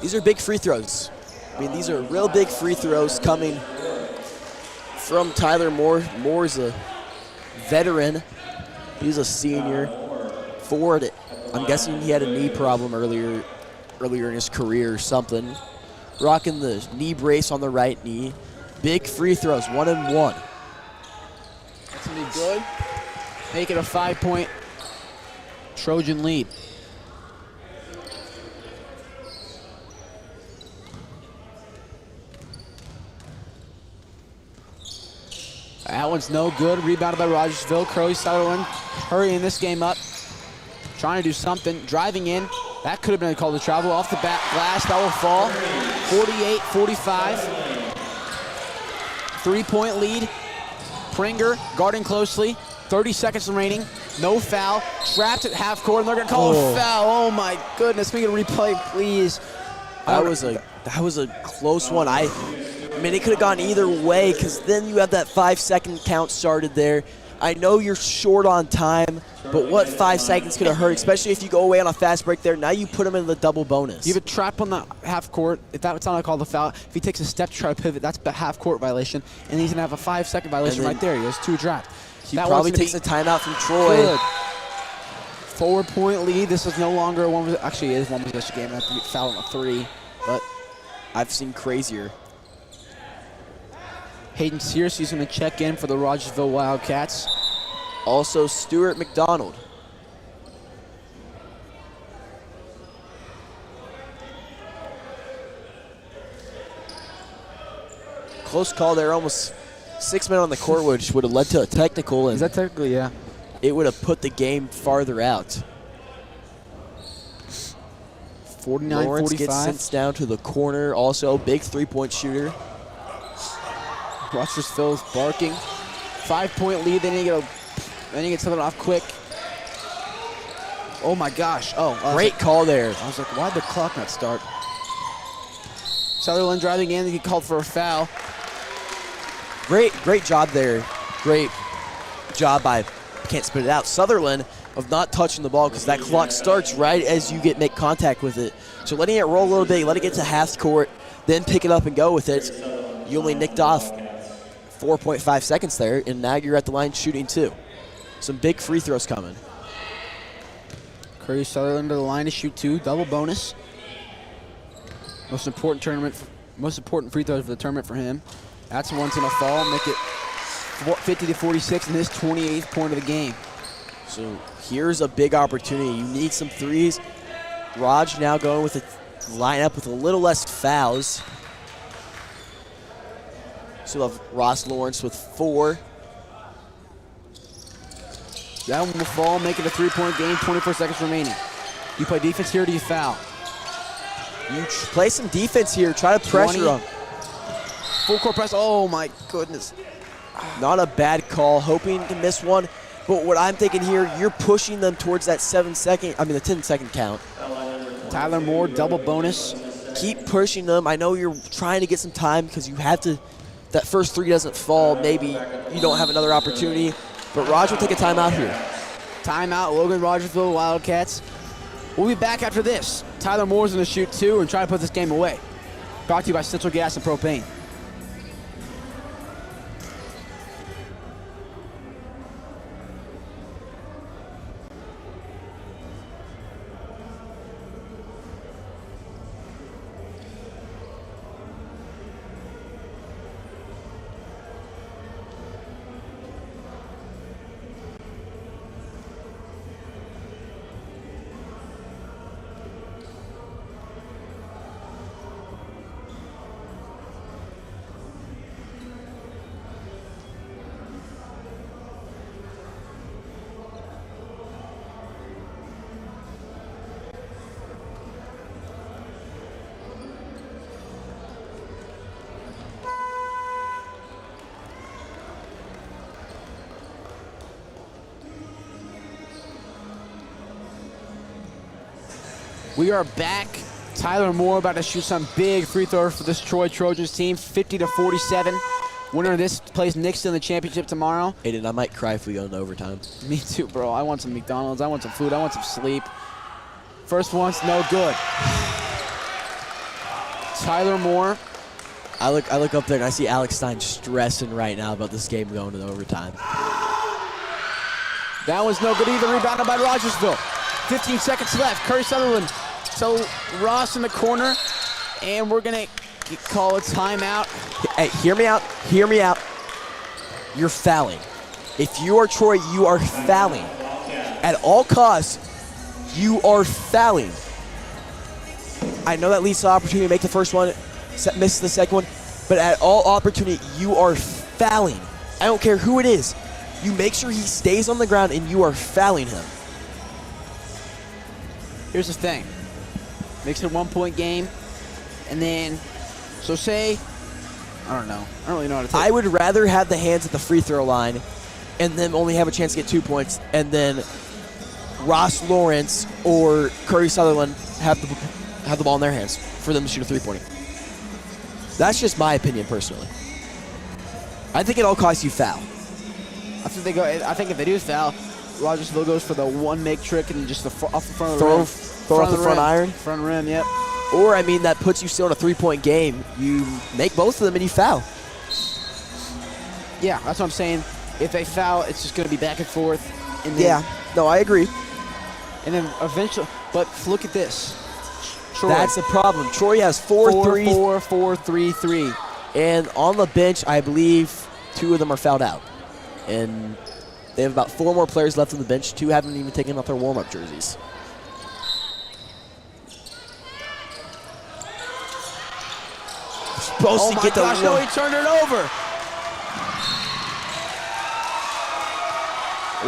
These are big free throws. I mean, these are real big free throws coming from Tyler Moore. Moore's a veteran. He's a senior. Forward, I'm guessing he had a knee problem earlier in his career or something. Rocking the knee brace on the right knee. Big free throws, 1-1. That's going to be good. Make it a 5-point Trojan lead. That one's no good. Rebounded by Rogersville. Curly Sutherland hurrying this game up. Trying to do something. Driving in. That could have been a call to travel. Off the back glass. That will fall. 48-45. 3-point lead. Pringer guarding closely. 30 seconds remaining. No foul. Trapped at half court, and they're going to call a foul. Oh, my goodness. We can replay, please. That was a close one. I mean, it could have gone either way because then you have that 5-second count started there. I know you're short on time, but what 5 seconds could have hurt, especially if you go away on a fast break there. Now you put him in the double bonus. You have a trap on the half court. If that's not called a foul, if he takes a step to try to pivot, that's a half court violation, and he's going to have a 5-second violation right there. He has 2 trapped. He probably takes a timeout from Troy. Good. 4-point lead. This is no longer a one. Actually, it is one possession game. I have to get fouled on a 3, but I've seen crazier. Hayden Searcy's going to check in for the Rogersville Wildcats. Also, Stuart McDonald. Close call there, almost 6 men on the court, which would have led to a technical. And is that technically? Yeah. It would have put the game farther out. 49-45. Lawrence gets sent down to the corner. Also, big 3-point shooter. Rogersville's barking. 5-point lead. Then you get something off quick. Oh my gosh! Great call there. I was like, why'd the clock not start? Sutherland driving in. He called for a foul. Great job there. Great job by, can't spit it out, Sutherland of not touching the ball because that clock starts right as you make contact with it. So letting it roll a little bit, let it get to half court, then pick it up and go with it. You only nicked off 4.5 seconds there, and now you're at the line shooting 2. Some big free throws coming. Curry Sutherland to the line to shoot 2, double bonus. Most important free throws of the tournament for him. That's one's gonna fall, make it 50-46, and his 28th point of the game. So here's a big opportunity. You need some threes. Raj now going with a lineup with a little less fouls. So we'll have Ross Lawrence with 4. That one will fall, make it a 3-point game, 24 seconds remaining. You play defense here, or do you foul? You play some defense here. Try to pressure 20. them. Full court press. Oh, my goodness. Not a bad call, hoping to miss one. But what I'm thinking here, you're pushing them towards that the 10-second count. Tyler Moore, double bonus. Keep pushing them. I know you're trying to get some time because you have to, that first 3 doesn't fall. Maybe you don't have another opportunity. But Raj will take a timeout here. Timeout, Logan Rogersville, Wildcats. We'll be back after this. Tyler Moore's going to shoot 2 and try to put this game away. Brought to you by Central Gas and Propane. We are back. Tyler Moore about to shoot some big free throws for this Troy Trojans team, 50-47. Winner of this plays Nixa in the championship tomorrow. Aiden, I might cry if we go into overtime. Me too, bro. I want some McDonald's. I want some food. I want some sleep. First one's no good. Tyler Moore. I look up there and I see Alex Stein stressing right now about this game going to overtime. That was no good either. Rebounded by Rogersville. 15 seconds left. Curry Sutherland. So Ross in the corner, and we're going to call a timeout. Hey, hear me out. Hear me out. You're fouling. If you are Troy, you are fouling. At all costs, you are fouling. I know that leads to opportunity to make the first one, miss the second one, but at all opportunity, you are fouling. I don't care who it is. You make sure he stays on the ground, and you are fouling him. Here's the thing. Makes it a 1-point game, and then, so say, I don't know. I don't really know how to take it. I would rather have the hands at the free throw line and then only have a chance to get 2 points, and then Ross Lawrence or Curry Sutherland have the ball in their hands for them to shoot a 3-pointer. That's just my opinion personally. I think it all costs you foul. I think if they do foul, Rogersville goes for the one make trick and just off the front of the rim. Throw off the front iron? Front rim, yep. Or, I mean, that puts you still in a 3-point game. You make both of them and you foul. Yeah, that's what I'm saying. If they foul, it's just going to be back and forth. And then, yeah, no, I agree. And then eventually, but look at this. Troy. That's the problem. Troy has 4 threes. 4-4-3-3. And on the bench, I believe 2 of them are fouled out. And they have about 4 more players left on the bench. 2 haven't even taken off their warm-up jerseys. Supposed to get the gosh, no, he turned it over.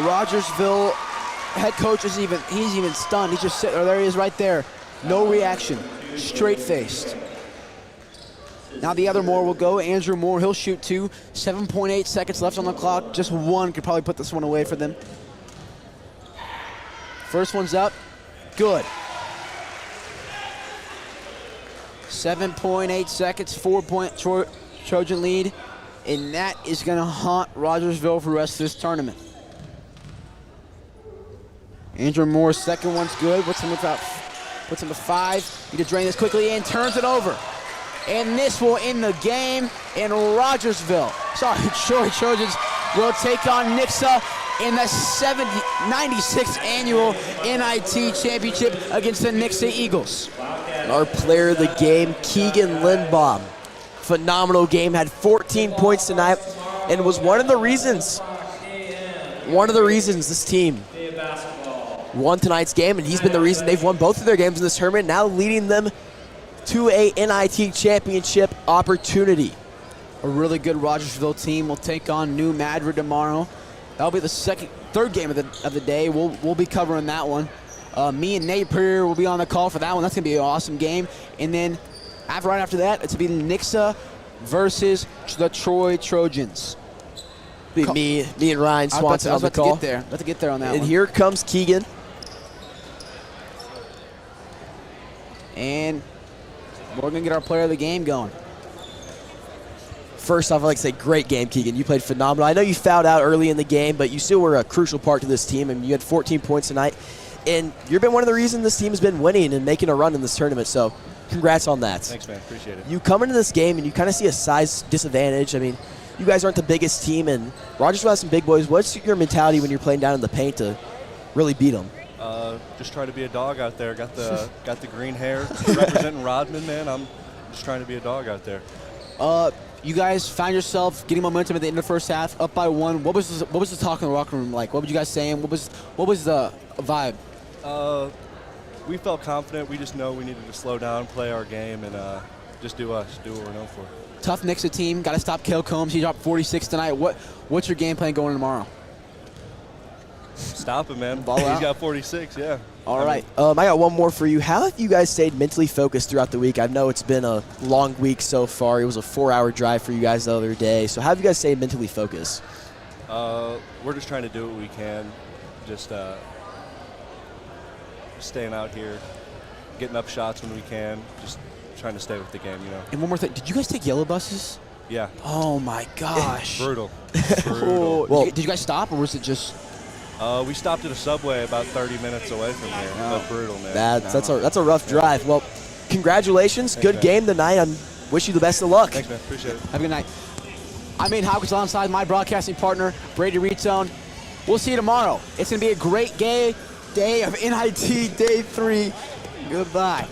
Rogersville head coach he's even stunned. He's just sitting there he is right there. No reaction. Straight faced. Now the other Moore will go. Andrew Moore, he'll shoot 2. 7.8 seconds left on the clock. Just one could probably put this one away for them. First one's up. Good. 7.8 seconds, 4-point Trojan lead, and that is going to haunt Rogersville for the rest of this tournament. Andrew Moore's second one's good. Puts him to 5. Need to drain this quickly and turns it over. And this will end the game in Rogersville. Troy Trojans will take on Nixa in the 96th annual NIT Championship against the Nixa Eagles. Our player of the game, Keegan Lindbaum. Phenomenal game, had 14 points tonight, and was one of the reasons one of the reasons this team won tonight's game, and he's been the reason they've won both of their games in this tournament, now leading them to a NIT championship opportunity. A really good Rogersville team will take on New Madrid tomorrow. That'll be the third game of the day. We'll be covering that one. Me and Nate Perrier will be on the call for that one. That's gonna be an awesome game. And then right after that, it's gonna be Nixa versus the Troy Trojans. Me and Ryan Swanson on the call. About to get there on that one. And here comes Keegan. And we're gonna get our player of the game going. First off, I'd like to say great game, Keegan. You played phenomenal. I know you fouled out early in the game, but you still were a crucial part to this team, and you had 14 points tonight. And you've been one of the reasons this team has been winning and making a run in this tournament, so congrats on that. Thanks, man. Appreciate it. You come into this game, and you kind of see a size disadvantage. I mean, you guys aren't the biggest team, and Rogersville has some big boys. What's your mentality when you're playing down in the paint to really beat them? Just try to be a dog out there. Got the green hair, representing Rodman, man. I'm just trying to be a dog out there. You guys found yourself getting momentum at the end of the first half, up by 1. What was the talk in the locker room like? What were you guys saying? What was the vibe? We felt confident. We just know we needed to slow down, play our game, and just do us, do what we're known for. Tough Nixa team. Got to stop Kale Combs. He dropped 46 tonight. What's your game plan going tomorrow? Stop him, man. Ball He's out. got 46, yeah. All right. I got one more for you. How have you guys stayed mentally focused throughout the week? I know it's been a long week so far. It was a 4-hour drive for you guys the other day. So how have you guys stayed mentally focused? We're just trying to do what we can. Just staying out here, getting up shots when we can, just trying to stay with the game, you know. And one more thing. Did you guys take yellow buses? Yeah. Oh, my gosh. Brutal. Well, did you guys stop, or was it just... We stopped at a Subway about 30 minutes away from here. But brutal, man. That's a rough drive. Well, congratulations. Thanks, good man. game tonight. I wish you the best of luck. Thanks, man. Appreciate it. Have a good night. I'm Ian Hopkins alongside my broadcasting partner, Brady Reedstone. We'll see you tomorrow. It's going to be a great day of NIT Day 3. Goodbye.